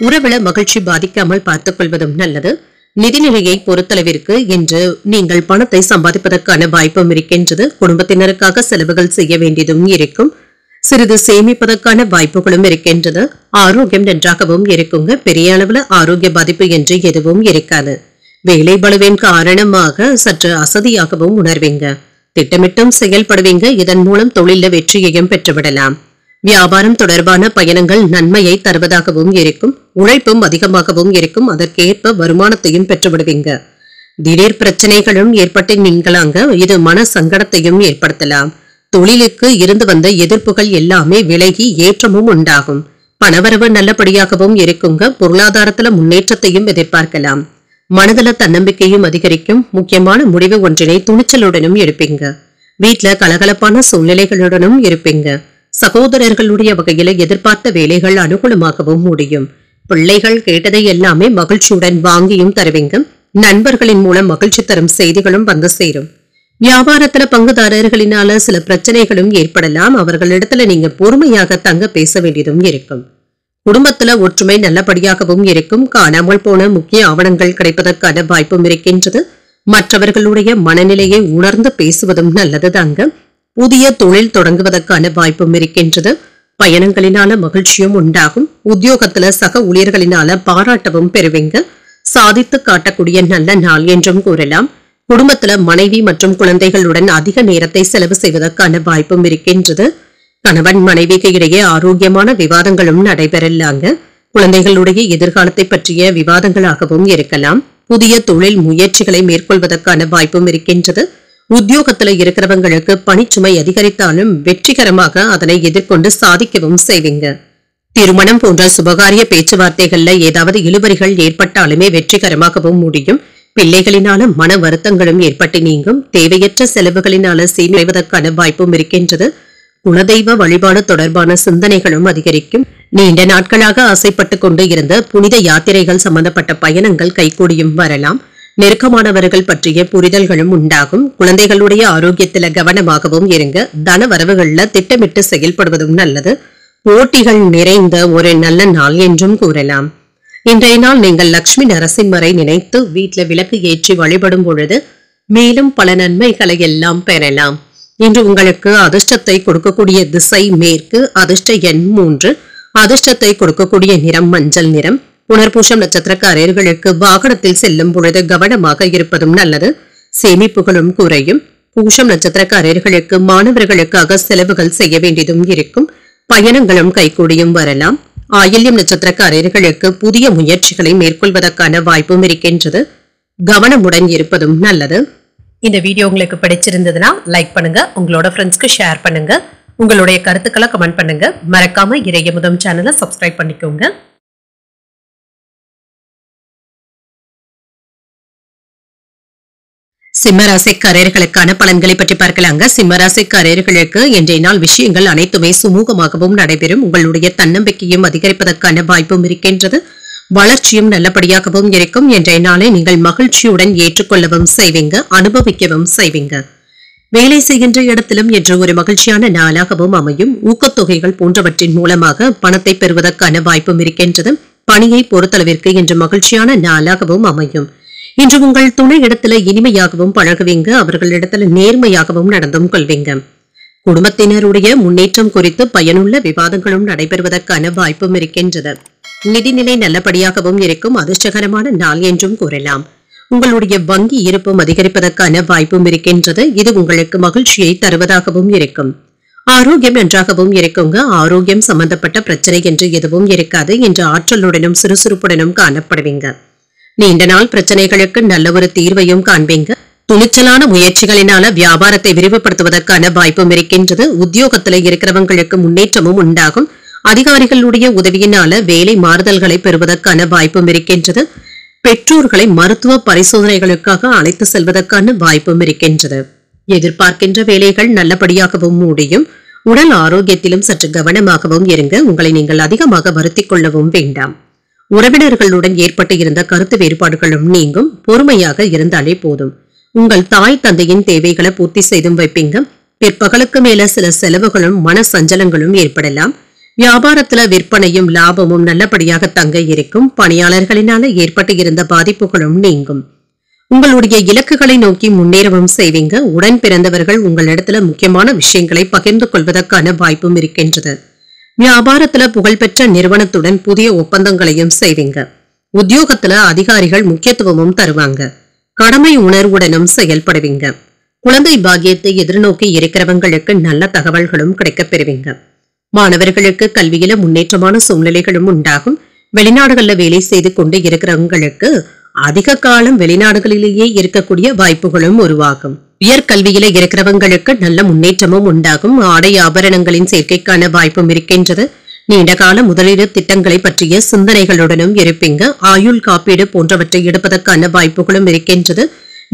உறவில மகிழ்ச்சி பாதிக்காமல் பார்த்துக் கொள்வதும் நல்லது. நிதிநிலையை பொறுத்தளவிற்கு இன்று நீங்கள் பணத்தை சம்பாதிப்பதற்கான வாய்ப்பும் இருக்கின்றது. குடும்பத்தினருக்காக செலவுகள் செய்ய வேண்டியதும் இருக்கும். சிறிது சேமிப்பதற்கான வாய்ப்புகளும் இருக்கின்றது. ஆரோக்கியம் நன்றாகவும் இருக்குங்க. பெரிய அளவுல ஆரோக்கிய பாதிப்பு என்று எதுவும் இருக்காது. வேலை பளுவின் காரணமாக சற்று அசதியாகவும் உணர்வீங்க. திட்டமிட்டும் செயல்படுவீங்க. இதன் மூலம் தொழில வெற்றியையும் பெற்றுவிடலாம். வியாபாரம் தொடர்பான பயணங்கள் நன்மையை தருவதாகவும் இருக்கும். உழைப்பும் அதிகமாகவும் இருக்கும். அதற்கேற்ப வருமானத்தையும் பெற்றுவிடுவீங்க. திடீர் பிரச்சனைகளும் ஏற்பட்டு நீங்களாங்க. இது மன சங்கடத்தையும் ஏற்படுத்தலாம். தொழிலுக்கு இருந்து வந்த எதிர்ப்புகள் எல்லாமே விலகி ஏற்றமும் உண்டாகும். பணவரவு நல்லபடியாகவும் இருக்குங்க. பொருளாதாரத்துல முன்னேற்றத்தையும் எதிர்பார்க்கலாம். மனதள தன்னம்பிக்கையும் அதிகரிக்கும். முக்கியமான முடிவு ஒன்றினை துணிச்சலுடனும் எடுப்பீங்க. வீட்டுல கலகலப்பான சூழ்நிலைகளுடனும் இருப்பீங்க. சகோதரர்களுடைய வகையில எதிர்பார்த்த வேலைகள் அனுகூலமாகவும் முடியும். பிள்ளைகள் கேட்டதை எல்லாமே மகிழ்ச்சியுடன் வாங்கியும் தருவீங்க. நண்பர்களின் மூலம் மகிழ்ச்சி தரும் செய்திகளும் வந்து சேரும். வியாபாரத்துல பங்குதாரர்களினால சில பிரச்சனைகளும் ஏற்படலாம். அவர்களிடத்துல நீங்க பொறுமையாக தங்க பேச வேண்டியதும் இருக்கும். குடும்பத்துல ஒற்றுமை நல்லபடியாகவும் இருக்கும். காணாமல் போன முக்கிய ஆவணங்கள் கிடைப்பதற்கான வாய்ப்பும் இருக்கின்றது. மற்றவர்களுடைய மனநிலையை உணர்ந்து பேசுவதும் நல்லது தாங்க. புதிய தொழில் தொடங்குவதற்கான வாய்ப்பும் இருக்கின்றது. பயணங்களினால மகிழ்ச்சியும் உண்டாகும். உத்தியோகத்துல சக ஊழியர்களினால பாராட்டவும் பெறுவீங்க. சாதித்து காட்டக்கூடிய நல்ல நாள் என்றும் கூறலாம். குடும்பத்துல மனைவி மற்றும் குழந்தைகளுடன் அதிக நேரத்தை செலவு செய்வதற்கான வாய்ப்பும் இருக்கின்றது. கணவன் மனைவிக்கு இடையே ஆரோக்கியமான விவாதங்களும் நடைபெறலாங்க. குழந்தைகளுடைய எதிர்காலத்தை பற்றிய விவாதங்களாகவும் இருக்கலாம். புதிய தொழில் முயற்சிகளை மேற்கொள்வதற்கான வாய்ப்பும் இருக்கின்றது. உத்தியோகத்துல இருக்கிறவங்களுக்கு பணிச்சுமை அதிகரித்தாலும் வெற்றிகரமாக அதனை எதிர்கொண்டு சாதிக்கவும் செய்வீங்க. திருமணம் போன்ற சுபகாரிய பேச்சுவார்த்தைகள்ல ஏதாவது இழுபறிகள் ஏற்பட்டாலுமே வெற்றிகரமாகவும் முடியும். பிள்ளைகளினால மன வருத்தங்களும் ஏற்பட்டு நீங்கும். தேவையற்ற செலவுகளினால சேமிப்பதற்கான வாய்ப்பும் இருக்கின்றது. குலதெய்வ வழிபாடு தொடர்பான சிந்தனைகளும் அதிகரிக்கும். நீண்ட நாட்களாக ஆசைப்பட்டு கொண்டு இருந்த புனித யாத்திரைகள் சம்பந்தப்பட்ட பயணங்கள் கைகூடியும் வரலாம். நெருக்கமானவர்கள் பற்றிய புரிதல்களும் உண்டாகும். குழந்தைகளுடைய ஆரோக்கியத்துல கவனமாகவும் இருங்க. தன வரவுகள்ல திட்டமிட்டு செயல்படுவதும் நல்லது. போட்டிகள் நிறைந்த ஒரு நல்ல நாள் என்றும் கூறலாம். இன்றைய நாள் நீங்கள் லட்சுமி நரசிம்மரை நினைத்து வீட்டுல விளக்கு ஏற்றி வழிபடும் பொழுது மேலும் பல நன்மைகளை எல்லாம் பெறலாம். இன்று உங்களுக்கு அதிர்ஷ்டத்தை கொடுக்கக்கூடிய திசை மேற்கு. அதிர்ஷ்ட எண் 3. அதிர்ஷ்டத்தை கொடுக்கக்கூடிய நிறம் மஞ்சள் நிறம். புனர்பூசம் நட்சத்திரக்காரர்களுக்கு வாகனத்தில் செல்லும் பொழுது கவனமாக இருப்பதும் நல்லது. சேமிப்புகளும் குறையும். பூசம் நட்சத்திரக்காரர்களுக்கு மாணவர்களுக்காக செலவுகள் செய்ய வேண்டியதும் இருக்கும். பயணங்களும் கைகூடியும் வரலாம். ஆயில்யம் நட்சத்திரக்காரர்களுக்கு புதிய முயற்சிகளை மேற்கொள்வதற்கான வாய்ப்பும் இருக்கின்றது. கவனமுடன் இருப்பதும் நல்லது. இந்த வீடியோ உங்களுக்கு பிடிச்சிருந்ததுன்னா லைக் பண்ணுங்க. உங்களோட ஃப்ரெண்ட்ஸ்க்கு ஷேர் பண்ணுங்க. உங்களுடைய கருத்துக்களை கமெண்ட் பண்ணுங்க. மறக்காம இறையமுதம் சேனலை சப்ஸ்கிரைப் பண்ணிக்கோங்க. சிம்மராசிக்காரர்களுக்கான பலன்களை பற்றி பார்க்கலாங்க. சிம்மராசிக்காரர்களுக்கு இன்றைய நாள் விஷயங்கள் அனைத்துமே சுமூகமாகவும் நடைபெறும். உங்களுடைய தன்னம்பிக்கையும் அதிகரிப்பதற்கான வாய்ப்பும் இருக்கின்றது. வளர்ச்சியும் நல்லபடியாகவும் இருக்கும். இன்றைய நாளை நீங்கள் மகிழ்ச்சியுடன் ஏற்றுக்கொள்ளவும் செய்வீங்க. அனுபவிக்கவும் செய்வீங்க. வேலை செய்கின்ற இடத்திலும் இன்று ஒரு மகிழ்ச்சியான நாளாகவும் அமையும். ஊக்கத்தொகைகள் போன்றவற்றின் மூலமாக பணத்தை பெறுவதற்கான வாய்ப்பும் இருக்கின்றது. பணியை பொறுத்தளவிற்கு இன்று மகிழ்ச்சியான நாளாகவும் அமையும். இன்று உங்கள் துணை இடத்துல இனிமையாகவும் பழகுவீங்க. அவர்களிடத்துல நேர்மையாகவும் நடந்தும் கொள்வீங்க. குடும்பத்தினருடைய முன்னேற்றம் குறித்து பயனுள்ள விவாதங்களும் நடைபெறுவதற்கான வாய்ப்பும் இருக்கின்றது. நிதிநிலை நல்லபடியாகவும் இருக்கும். அதிர்ஷ்டகரமான நாள் என்றும் கூறலாம். உங்களுடைய வங்கி இருப்பும் அதிகரிப்பதற்கான வாய்ப்பும் இருக்கின்றது. இது உங்களுக்கு மகிழ்ச்சியை தருவதாகவும் இருக்கும். ஆரோக்கியம் நன்றாகவும் இருக்குங்க. ஆரோக்கியம் சம்பந்தப்பட்ட பிரச்சனை என்று எதுவும் இருக்காது. இன்று ஆற்றலுடனும் சுறுசுறுப்புடனும் காணப்படுவீங்க. நீண்ட நாள் பிரச்சனைகளுக்கு நல்ல ஒரு தீர்வையும் காண்பீங்க. துணிச்சலான முயற்சிகளினால வியாபாரத்தை விரிவுபடுத்துவதற்கான வாய்ப்பும் இருக்கின்றது. உத்தியோகத்துல இருக்கிறவங்களுக்கு முன்னேற்றமும் உண்டாகும். அதிகாரிகளுடைய உதவியினால வேலை மாறுதல்களை பெறுவதற்கான வாய்ப்பும் இருக்கின்றது. பெற்றோர்களை மருத்துவ பரிசோதனைகளுக்காக அழைத்து செல்வதற்கான வாய்ப்பும் இருக்கின்றது. எதிர்பார்க்கின்ற வேலைகள் நல்லபடியாகவும் முடியும். உடல் ஆரோக்கியத்திலும் சற்று கவனமாகவும் இருங்க. உங்களை நீங்கள் அதிகமாக வருத்திக் கொள்ளவும் வேண்டாம். உறவினர்களுடன் ஏற்பட்டு இருந்த கருத்து வேறுபாடுகளும் நீங்கும். பொறுமையாக இருந்தாலே போதும். உங்கள் தாய் தந்தையின் தேவைகளை பூர்த்தி செய்தும் வைப்பீங்க. பிற்பகலுக்கு மேல சில செலவுகளும் மன சஞ்சலங்களும் ஏற்படலாம். வியாபாரத்துல விற்பனையும் லாபமும் நல்லபடியாக தங்க இருக்கும். பணியாளர்களினால ஏற்பட்டு இருந்த பாதிப்புகளும் நீங்கும். உங்களுடைய இலக்குகளை நோக்கி முன்னேறவும் செய்வீங்க. உடன் பிறந்தவர்கள் உங்களிடத்துல முக்கியமான விஷயங்களை பகிர்ந்து கொள்வதற்கான வாய்ப்பும் இருக்கின்றது. வியாபாரத்துல புகழ்பெற்ற நிறுவனத்துடன் புதிய ஒப்பந்தங்களையும் செய்வீங்க. உத்தியோகத்துல அதிகாரிகள் முக்கியத்துவமும் தருவாங்க. கடமை உணர்வுடனும் செயல்படுவீங்க. குழந்தை பாக்கியத்தை எதிர்நோக்கி இருக்கிறவங்களுக்கு நல்ல தகவல்களும் கிடைக்கப் பெறுவீங்க. மாணவர்களுக்கு கல்வியில முன்னேற்றமான சூழ்நிலைகளும் உண்டாகும். வெளிநாடுகள்ல வேலை செய்து கொண்டு இருக்கிறவங்களுக்கு அதிக காலம் வெளிநாடுகளிலேயே இருக்கக்கூடிய வாய்ப்புகளும் உருவாகும். உயர்கல்வியில இருக்கிறவங்களுக்கு நல்ல முன்னேற்றமும் உண்டாகும். ஆடை ஆபரணங்களின் சேர்க்கைக்கான வாய்ப்பும் இருக்கின்றது. நீண்டகால முதலீடு திட்டங்களை பற்றிய சிந்தனைகளுடனும் இருப்பீங்க. ஆயுள் காப்பீடு போன்றவற்றை எடுப்பதற்கான வாய்ப்புகளும் இருக்கின்றது.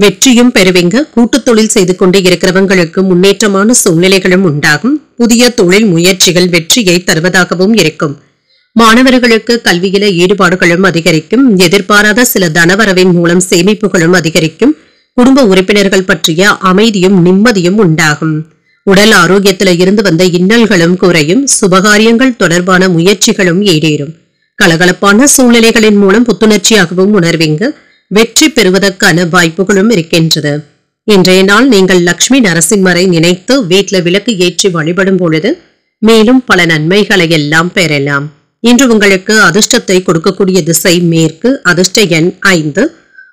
வெற்றியும் பெறுவீங்க. கூட்டு தொழில் செய்து கொண்டு இருக்கிறவங்களுக்கு முன்னேற்றமான சூழ்நிலைகளும் உண்டாகும். புதிய தொழில் முயற்சிகள் வெற்றியை தருவதாகவும் இருக்கும். மாணவர்களுக்கு கல்வியில ஈடுபாடுகளும் அதிகரிக்கும். எதிர்பாராத சில தனவரவின் மூலம் சேமிப்புகளும் அதிகரிக்கும். குடும்ப உறுப்பினர்கள் பற்றிய அமைதியும் நிம்மதியும் உண்டாகும். உடல் ஆரோக்கியத்தில இருந்து வந்த இன்னல்களும் குறையும். சுபகாரியங்கள் தொடர்பான முயற்சிகளும் ஈடேறும். கலகலப்பான சூழ்நிலைகளின் மூலம் புத்துணர்ச்சியாகவும் உணர்வீங்க. வெற்றி பெறுவதற்கான வாய்ப்புகளும் இருக்கின்றது. இன்றைய நாள் நீங்கள் லட்சுமி நரசிம்மரை நினைத்து வீட்டில விளக்கு ஏற்றி வழிபடும் பொழுது மேலும் பல நன்மைகளை எல்லாம் பெறலாம். இன்று உங்களுக்கு அதிர்ஷ்டத்தை கொடுக்கக்கூடிய திசை மேற்கு. அதிர்ஷ்ட எண் 5.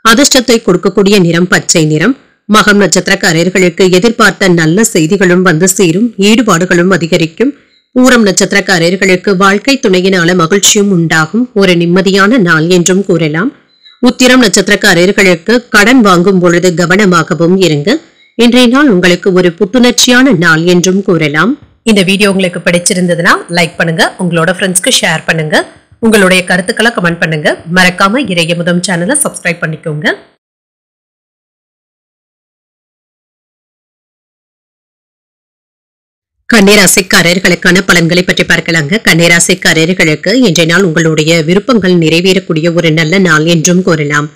அதிர்ஷ்டத்தை கொடுக்கக்கூடிய நிறம் பச்சை நிறம். மகம் நட்சத்திரக்காரர்களுக்கு எதிர்பார்த்த நல்ல செய்திகளும் வந்து சேரும். ஈடுபாடுகளும் அதிகரிக்கும். பூரம் நட்சத்திரக்காரர்களுக்கு வாழ்க்கை துணையினால மகிழ்ச்சியும் உண்டாகும். ஒரு நிம்மதியான நாள் என்றும் கூறலாம். உத்திரம் நட்சத்திரக்காரர்களுக்கு கடன் வாங்கும் பொழுது கவனமாகவும் இருங்க. இன்றைய நாள் உங்களுக்கு ஒரு புத்துணர்ச்சியான நாள் என்றும் கூறலாம். இந்த வீடியோ உங்களுக்கு பிடிச்சிருந்ததுன்னா லைக் பண்ணுங்க. உங்களோட ஃப்ரெண்ட்ஸ்க்கு ஷேர் பண்ணுங்க. உங்களுடைய கருத்துக்களை கமெண்ட் பண்ணுங்க. மறக்காம இறையமுதம் சேனலை சப்ஸ்கிரைப் பண்ணிக்கோங்க. கன்னிராசிக்காரர்களுக்கான பலன்களை பற்றி பார்க்கலாங்க. கன்னிராசிக்காரர்களுக்கு இன்றைய நாள் உங்களுடைய விருப்பங்கள் நிறைவேறக்கூடிய ஒரு நல்ல நாள் என்றும் கூறலாம்.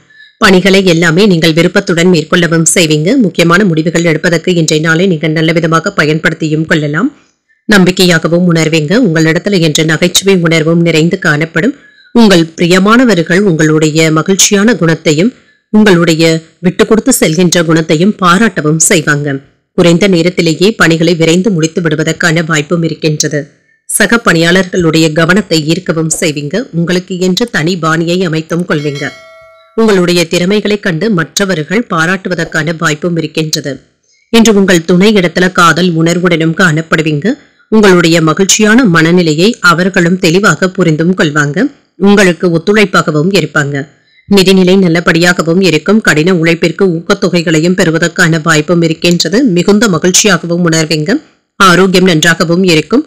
பணிகளை எல்லாமே நீங்கள் விருப்பத்துடன் மேற்கொள்ளவும் செய்வீங்க. முக்கியமான முடிவுகள் எடுப்பதற்கு இன்றைய நாளை நீங்கள் நல்ல விதமாக பயன்படுத்தியும் கொள்ளலாம். நம்பிக்கையாகவும் உணர்வீங்க. உங்களிடத்துல என்ற நகைச்சுவை உணர்வும் நிறைந்து காணப்படும். உங்கள் பிரியமானவர்கள் உங்களுடைய மகிழ்ச்சியான குணத்தையும் உங்களுடைய விட்டு கொடுத்து செல்கின்ற குணத்தையும் பாராட்டவும் செய்வாங்க. குறைந்த நேரத்திலேயே பணிகளை விரைந்து முடித்து விடுவதற்கான வாய்ப்பும் இருக்கின்றது. சக பணியாளர்களுடைய கவனத்தை ஈர்க்கவும் செய்வீங்க. உங்களுக்கு என்று தனி பாணியை அமைத்தும் கொள்வீங்க. உங்களுடைய திறமைகளை கண்டு மற்றவர்கள் பாராட்டுவதற்கான வாய்ப்பும் இருக்கின்றது. இன்று உங்கள் துணை இடத்துல காதல் உணர்வுடனும் காணப்படுவீங்க. உங்களுடைய மகிழ்ச்சியான மனநிலையை அவர்களும் தெளிவாக புரிந்தும் கொள்வாங்க. உங்களுக்கு ஒத்துழைப்பாகவும் இருப்பாங்க. நிதிநிலை நல்லபடியாகவும் இருக்கும். கடின உழைப்பிற்கு ஊக்கத்தொகைகளையும் பெறுவதற்கான வாய்ப்பும் இருக்கின்றது. மிகுந்த மகிழ்ச்சியாகவும் உணர்வீங்க. ஆரோக்கியம் நன்றாகவும் இருக்கும்.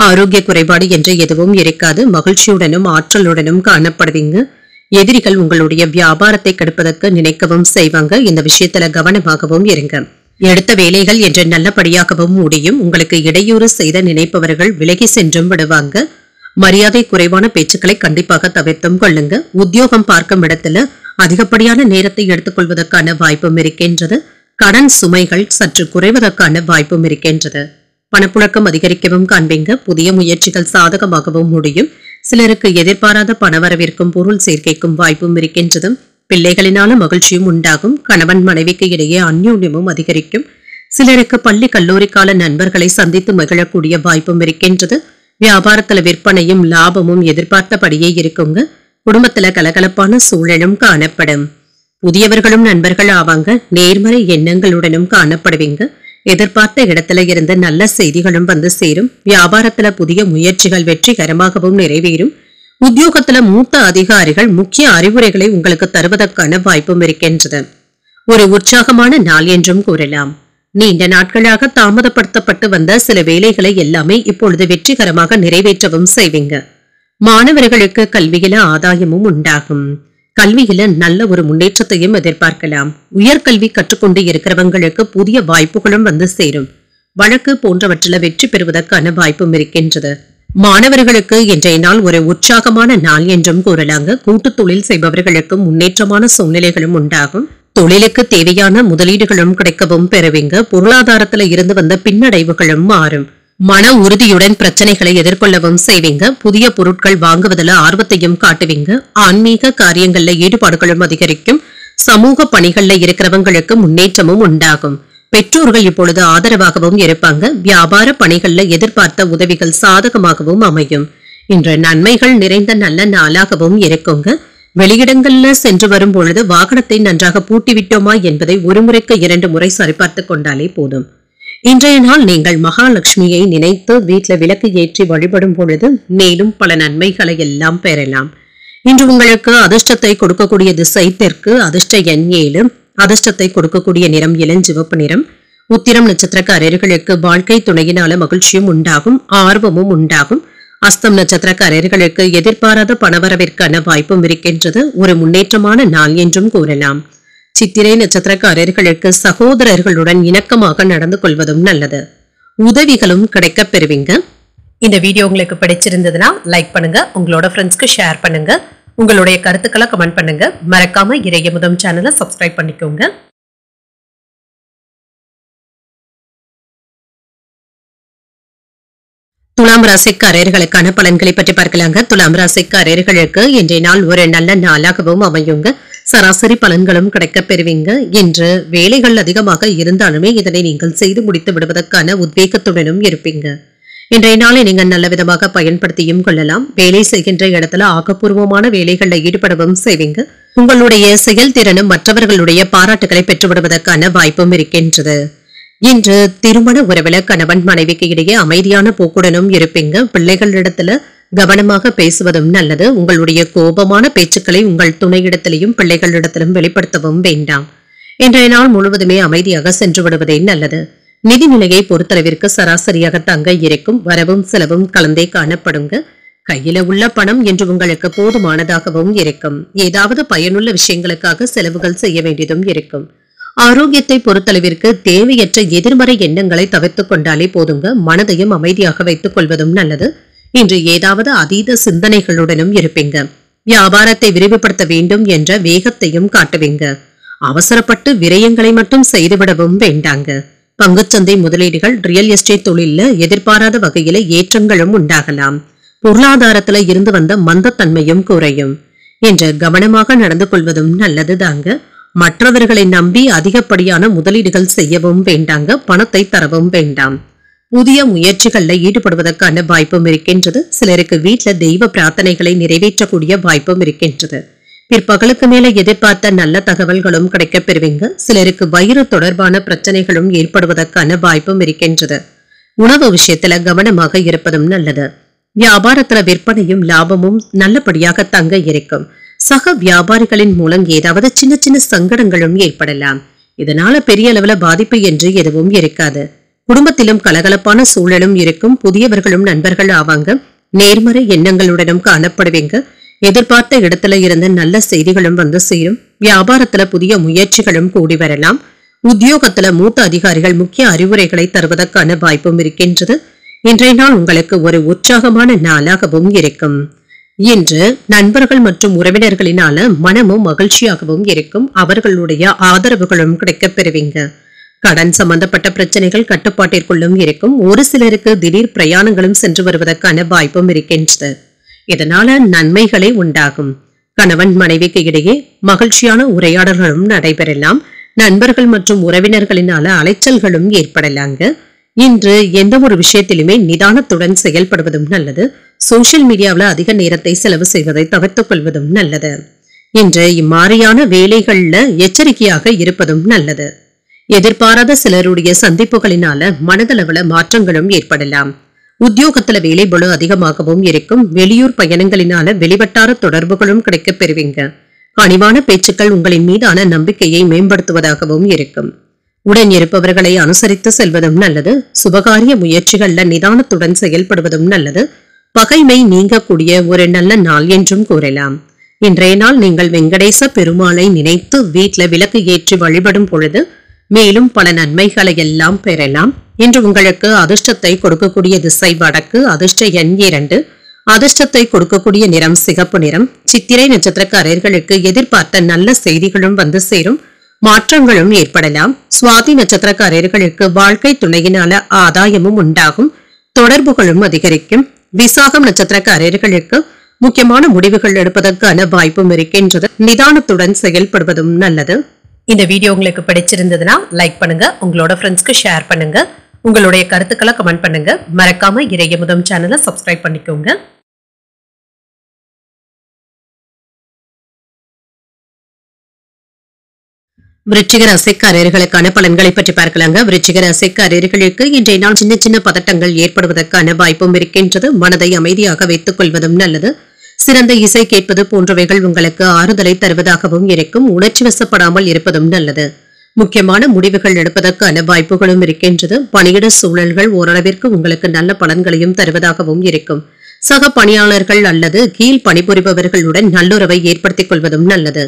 ஆரோக்கிய குறைபாடு என்று எதுவும் இருக்காது. மகிழ்ச்சியுடனும் ஆற்றலுடனும் காணப்படுவீங்க. எதிரிகள் உங்களுடைய வியாபாரத்தை கெடுப்பதற்கு நினைக்கவும் செய்வாங்க. இந்த விஷயத்துல கவனமாகவும் இருங்க. எடுத்த வேலைகள் என்று நல்லபடியாகவும் முடியும். உங்களுக்கு இடையூறு செய்த நினைப்பவர்கள் விலகி சென்றும் விடுவாங்க. மரியாதை குறைவான பேச்சுக்களை கண்டிப்பாக தவிர்த்தும் கொள்ளுங்க. உத்தியோகம் பார்க்கும் இடத்துல அதிகப்படியான நேரத்தை எடுத்துக்கொள்வதற்கான வாய்ப்பும் இருக்கின்றது. கடன் சுமைகள் சற்று குறைவதற்கான வாய்ப்பும் இருக்கின்றது. பணப்புழக்கம் அதிகரிக்கவும் காண்பீங்க. புதிய முயற்சிகள் சாதகமாகவும் முடியும். சிலருக்கு எதிர்பாராத பணவரவிற்கும் பொருள் சேர்க்கைக்கும் வாய்ப்பும் இருக்கின்றது. பிள்ளைகளினால மகிழ்ச்சியும் உண்டாகும். கணவன் மனைவிக்கு இடையே அந்யோன்யமும் அதிகரிக்கும். சிலருக்கு பள்ளி கல்லூரி கால நண்பர்களை சந்தித்து மகிழக்கூடிய வாய்ப்பும் இருக்கின்றது. வியாபாரத்துல விற்பனையும் லாபமும் எதிர்பார்த்தபடியே இருக்குங்க. குடும்பத்துல கலகலப்பான சூழலும் காணப்படும். புதியவர்களும் நண்பர்கள் ஆவாங்க. நேர்மறை எண்ணங்களுடனும் காணப்படுவீங்க. எதிர்பார்த்த இடத்துல இருந்து நல்ல செய்திகளும் வந்து சேரும். வியாபாரத்துல புதிய முயற்சிகள் வெற்றிகரமாகவும் நிறைவேறும். உத்தியோகத்துல மூத்த அதிகாரிகள் முக்கிய அறிவுரைகளை உங்களுக்கு தருவதற்கான வாய்ப்பும் இருக்கின்றது. ஒரு உற்சாகமான நாள் என்றும் கூறலாம். நீண்ட நாட்களாக தாமதப்படுத்தப்பட்டு வந்த சில வேலைகளை எல்லாமே இப்பொழுது வெற்றிகரமாக நிறைவேற்றவும் செய்வீங்க. மாணவர்களுக்கு கல்வியில ஆதாயமும் உண்டாகும். கல்வியில நல்ல ஒரு முன்னேற்றத்தையும் எதிர்பார்க்கலாம். உயர்கல்வி கற்றுக்கொண்டு இருக்கிறவங்களுக்கு புதிய வாய்ப்புகளும் வந்து சேரும். வழக்கு போன்றவற்றில வெற்றி பெறுவதற்கான வாய்ப்பும் இருக்கின்றது. மாணவர்களுக்கு இன்றைய நாள் ஒரு உற்சாகமான நாள் என்றும் கூறலாங்க. கூட்டு தொழில் செய்பவர்களுக்கு முன்னேற்றமான சூழ்நிலைகளும் உண்டாகும். தொழிலுக்கு தேவையான முதலீடுகளும் கிடைக்கவும் பெறுவீங்க. பொருளாதாரத்துல இருந்து வந்த பின்னடைவுகளும் மாறும். மன உறுதியுடன் பிரச்சனைகளை எதிர்கொள்ளவும் செய்வீங்க. புதிய பொருட்கள் வாங்குவதில் ஆர்வத்தையும் காட்டுவீங்க. ஆன்மீக காரியங்கள்ல ஈடுபாடுகளும் அதிகரிக்கும். சமூக பணிகள்ல இருக்கிறவங்களுக்கு முன்னேற்றமும் உண்டாகும். பெற்றோர்கள் இப்பொழுது ஆதரவாகவும் இருப்பாங்க. வியாபார பணிகள்ல எதிர்பார்த்த உதவிகள் சாதகமாகவும் அமையும். இன்று நன்மைகள் நிறைந்த நல்ல நாளாகவும் இருக்குங்க. வெளியிடங்கள்ல சென்று வரும் பொழுது வாகனத்தை நன்றாக பூட்டிவிட்டோமா என்பதை ஒரு முறைக்கு 2 முறை சரிபார்த்து கொண்டாலே போதும். இன்றைய நாள் நீங்கள் மகாலட்சுமியை நினைத்து வீட்டில் விளக்கு ஏற்றி வழிபடும் பொழுது மேலும் பல நன்மைகளை எல்லாம் பெறலாம். இன்று உங்களுக்கு அதிர்ஷ்டத்தை கொடுக்கக்கூடிய திசை தெற்கு. அதிர்ஷ்ட எண் 7. அதிர்ஷ்டத்தை கொடுக்கக்கூடிய நிறம் இளஞ்சிவப்பு நிறம். உத்திரம் நட்சத்திரக்காரர்களுக்கு வாழ்க்கை துணையினால மகிழ்ச்சியும் உண்டாகும், ஆர்வமும் உண்டாகும். அஸ்தம் நட்சத்திரக்காரர்களுக்கு எதிர்பாராத பணவரவிற்கான வாய்ப்பும் இருக்கின்றது. ஒரு முன்னேற்றமான நாள் என்றும் கூறலாம். சித்திரை நட்சத்திரக்காரர்களுக்கு சகோதரர்களுடன் இணக்கமாக நடந்து கொள்வதும் நல்லது. உதவிகளும் கிடைக்கப் பெறுவீங்க. இந்த வீடியோ உங்களுக்கு பிடிச்சிருந்ததுன்னா லைக் பண்ணுங்க, உங்களோட ஃப்ரெண்ட்ஸ்க்கு ஷேர் பண்ணுங்க, உங்களுடைய கருத்துக்களை கமெண்ட் பண்ணுங்க. மறக்காம இறையமுதம் சேனலை சப்ஸ்கிரைப் பண்ணிக்கோங்க. துலாம் ராசிக்காரர்களுக்கான பலன்களை பற்றி பார்க்கலாங்க. துலாம் ராசிக்காரர்களுக்கு இன்றைய நாள் ஒரு நல்ல நாளாகவும் அமையுங்க. சராசரி பலன்களும் கிடைக்கப் பெறுவீங்க. இன்று வேலைகள் அதிகமாக இருந்தாலுமே இதனை நீங்கள் செய்து முடித்து விடுவதற்கான உத்வேகத்துடனும் இருப்பீங்க. இன்றைய நாளை நீங்கள் நல்ல விதமாக பயன்படுத்தியும் கொள்ளலாம். வேலை செய்கின்ற இடத்துல ஆக்கப்பூர்வமான வேலைகளில் ஈடுபடவும் செய்வீங்க. உங்களுடைய செயல்திறனும் மற்றவர்களுடைய பாராட்டுகளை பெற்றுவிடுவதற்கான வாய்ப்பும் இருக்கின்றது. இன்று திருமண உறவுல கணவன் மனைவிக்கு இடையே அமைதியான போக்குடனும் இருப்பீங்க. பிள்ளைகளிடத்துல கவனமாக பேசுவதும் நல்லது. உங்களுடைய கோபமான பேச்சுக்களை உங்கள் துணையிடத்திலையும் பிள்ளைகளிடத்திலும் வெளிப்படுத்தவும் வேண்டாம். இன்றைய நாள் முழுவதுமே அமைதியாக சென்று விடுவதே நல்லது. நிதிநிலையை பொறுத்தளவிற்கு சராசரியாக தங்க இருக்கும். வரவும் செலவும் கலந்தே காணப்படுங்க. கையில உள்ள பணம் என்று உங்களுக்கு போதுமானதாகவும் இருக்கும். ஏதாவது பயனுள்ள விஷயங்களுக்காக செலவுகள் செய்ய வேண்டியதும் இருக்கும். ஆரோக்கியத்தை பொறுத்தளவிற்கு தேவையற்ற எதிர்மறை எண்ணங்களை தவிர்த்து கொண்டாலே போதுங்க. மனதையும் அமைதியாக வைத்துக் கொள்வதும் நல்லது. இன்று ஏதாவது அதீத சிந்தனைகளுடனும் இருப்பீங்க. வியாபாரத்தை விரிவுபடுத்த வேண்டும் என்ற வேகத்தையும் காட்டுவீங்க. அவசரப்பட்டு விரயங்களை மட்டும் செய்துவிடவும் வேண்டாங்க. பங்குச்சந்தை முதலீடுகள், ரியல் எஸ்டேட் தொழில எதிர்பாராத வகையில ஏற்றங்களும் உண்டாகலாம். பொருளாதாரத்துல இருந்து வந்த மந்தத்தன்மையும் குறையும். இன்று கவனமாக நடந்து கொள்வதும் நல்லது தாங்க. மற்றவர்களை நம்பி அதிகப்படியான முதலீடுகள் செய்யவும் வேண்டாங்க. பணத்தை தரவும் வேண்டாம். புதிய முயற்சிகள்ல ஈடுபடுவதற்கான வாய்ப்பும் இருக்கின்றது. சிலருக்கு வீட்டுல தெய்வ பிரார்த்தனைகளை நிறைவேற்றக்கூடிய வாய்ப்பும் இருக்கின்றது. பிற்பகலுக்கு மேல எதிர்பார்த்த நல்ல தகவல்களும் கிடைக்கப் பெறுவீங்க. சிலருக்கு வயிறு தொடர்பான பிரச்சனைகளும் ஏற்படுவதற்கான வாய்ப்பும் இருக்கின்றது. உணவு விஷயத்துல கவனமாக இருப்பதும் நல்லது. வியாபாரத்துல விற்பனையும் லாபமும் நல்லபடியாக தங்க இருக்கும். சக வியாபாரிகளின் மூலம் ஏதாவது சின்ன சின்ன சங்கடங்களும் ஏற்படலாம். இதனால பெரிய அளவுல பாதிப்பு என்று எதுவும் இருக்காது. குடும்பத்திலும் கலகலப்பான சூழலும் இருக்கும். புதியவர்களும் நண்பர்கள் ஆவாங்க. நேர்மறை எண்ணங்களுடனும் காணப்படுவீங்க. எதிர்பார்த்த இடத்துல இருந்த நல்ல செய்திகளும் வந்து சேரும். வியாபாரத்துல புதிய முயற்சிகளும் கூடி வரலாம். உத்தியோகத்துல மூத்த அதிகாரிகள் முக்கிய அறிவுரைகளை தருவதற்கான வாய்ப்பும் இருக்கின்றது. இன்றைய நாள் உங்களுக்கு ஒரு உற்சாகமான நாளாகவும் இருக்கும். இன்று நண்பர்கள் மற்றும் உறவினர்களினால மனமும் மகிழ்ச்சியாகவும் இருக்கும். அவர்களுடைய ஆதரவுகளும் கிடைக்கப் பெறுவீங்க. கடன் சம்பந்தப்பட்ட பிரச்சனைகள் கட்டுப்பாட்டிற்குள்ளும் இருக்கும். ஒரு சிலருக்கு திடீர் பிரயாணங்களும் சென்று வருவதற்கான வாய்ப்பும் இருக்கின்றது. இதனால நன்மைகளே உண்டாகும். கணவன் மனைவிக்கு இடையே மகிழ்ச்சியான உரையாடல்களும் நடைபெறலாம். நண்பர்கள் மற்றும் உறவினர்களினால அலைச்சல்களும் ஏற்படலாங்க. இன்று எந்த ஒரு விஷயத்திலுமே நிதானத்துடன் செயல்படுவதும் நல்லது. சோசியல் மீடியாவில் அதிக நேரத்தை செலவு செய்வதை தவிர்த்துக் கொள்வதும் நல்லது. இன்று இம்மாதிரியான வேலைகள்ல எச்சரிக்கையாக இருப்பதும் நல்லது. எதிர்பாராத சிலருடைய சந்திப்புகளினால மனதளவுல மாற்றங்களும் ஏற்படலாம். உத்தியோகத்துல வேலை பளு அதிகமாகவும் இருக்கும். வெளியூர் பயணங்களினால வெளிவட்டார தொடர்புகளும் கிடைக்கப் பெறுவீங்க. கனிவான பேச்சுக்கள் உங்களின் மீதான நம்பிக்கையை மேம்படுத்துவதாகவும் இருக்கும். உடன் இருப்பவர்களை அனுசரித்து செல்வதும் நல்லது. சுபகாரிய முயற்சிகள்ல நிதானத்துடன் செயல்படுவதும் நல்லது. பகைமை நீங்கக்கூடிய ஒரு நல்ல நாள் என்றும் கூறலாம். இன்றைய நாள் நீங்கள் வெங்கடேச பெருமாளை நினைத்து வீட்டுல விளக்கு ஏற்றி வழிபடும் பொழுது மேலும் பல நன்மைகளை எல்லாம் பெறலாம். இன்று உங்களுக்கு அதிர்ஷ்டத்தை கொடுக்கக்கூடிய திசை வடக்கு. அதிர்ஷ்ட எண் 2. அதிர்ஷ்டத்தை கொடுக்கக்கூடிய நிறம் சிகப்பு நிறம். சித்திரை நட்சத்திரக்காரர்களுக்கு எதிர்பார்த்த நல்ல செய்திகளும் வந்து சேரும். மாற்றங்களும் ஏற்படலாம். சுவாதி நட்சத்திரக்காரர்களுக்கு வாழ்க்கை துணையினால ஆதாயமும் உண்டாகும். தொடர்புகளும் அதிகரிக்கும். விசாகம் நட்சத்திரக்காரர்களுக்கு முக்கியமான முடிவுகள் எடுப்பதற்கான வாய்ப்பும் இருக்கின்றது. நிதானத்துடன் செயல்படுவதும் நல்லது. இந்த வீடியோ உங்களுக்கு பிடிச்சிருந்ததுன்னா லைக் பண்ணுங்க, உங்களோட ஃப்ரெண்ட்ஸ்க்கு ஷேர் பண்ணுங்க, உங்களுடைய கருத்துக்களை கமெண்ட் பண்ணுங்க. மறக்காம இறையமுதம் சேனலை சப்ஸ்கிரைப் பண்ணிக்கோங்க. விருச்சிக ராசிக்காரர்களுக்கான பலன்களை பற்றி பார்க்கலாங்க. விருச்சிக ராசிக்காரர்களுக்கு இன்றைய நாள் சின்ன சின்ன பதட்டங்கள் ஏற்படுவதற்கான வாய்ப்பும் இருக்கின்றது. மனதை அமைதியாக வைத்துக் கொள்வதும் நல்லது. சிறந்த இசை கேட்பது போன்றவைகள் உங்களுக்கு ஆறுதலை தருவதாகவும் இருக்கும். உணர்ச்சி வசப்படாமல் இருப்பதும் நல்லது. முக்கியமான முடிவுகள் எடுப்பதற்கான வாய்ப்புகளும் இருக்கின்றது. பணியிட சூழல்கள் ஓரளவிற்கு உங்களுக்கு நல்ல பலன்களையும் தருவதாகவும் இருக்கும். சக பணியாளர்கள் அல்லது கீழ் பணிபுரிபவர்களுடன் நல்லுறவை ஏற்படுத்திக் கொள்வதும் நல்லது.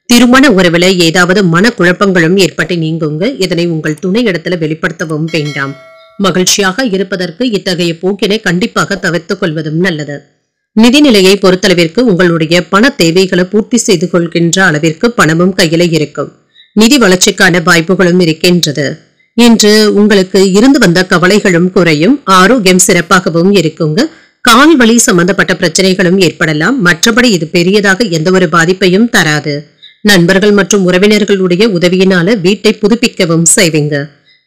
திருமண உறவில் ஏதாவது மனக்குழப்பங்களும் ஏற்பட்டு நீங்குங்க. இதனை உங்கள் துணை இடத்துல வெளிப்படுத்தவும் வேண்டாம். மகிழ்ச்சியாக இருப்பதற்கு இத்தகைய போக்கினை கண்டிப்பாக தவிர்த்துக் கொள்வதும் நல்லது. நிதிநிலையை பொறுத்தளவிற்கு உங்களுடைய பண தேவைகளை பூர்த்தி செய்து கொள்கின்ற அளவிற்கு பணமும் கையில இருக்கும். நிதி வளர்ச்சிக்கான வாய்ப்புகளும் இருக்கின்றது. இன்று உங்களுக்கு இருந்து வந்த கவலைகளும் குறையும். ஆரோக்கியம் சிறப்பாகவும் இருக்குங்க. கால் வலி சம்பந்தப்பட்ட பிரச்சனைகளும் ஏற்படலாம். மற்றபடி இது பெரியதாக எந்த ஒரு பாதிப்பையும் தராது. நண்பர்கள் மற்றும் உறவினர்களுடைய உதவியினால வீட்டை புதுப்பிக்கவும் செய்வீங்க.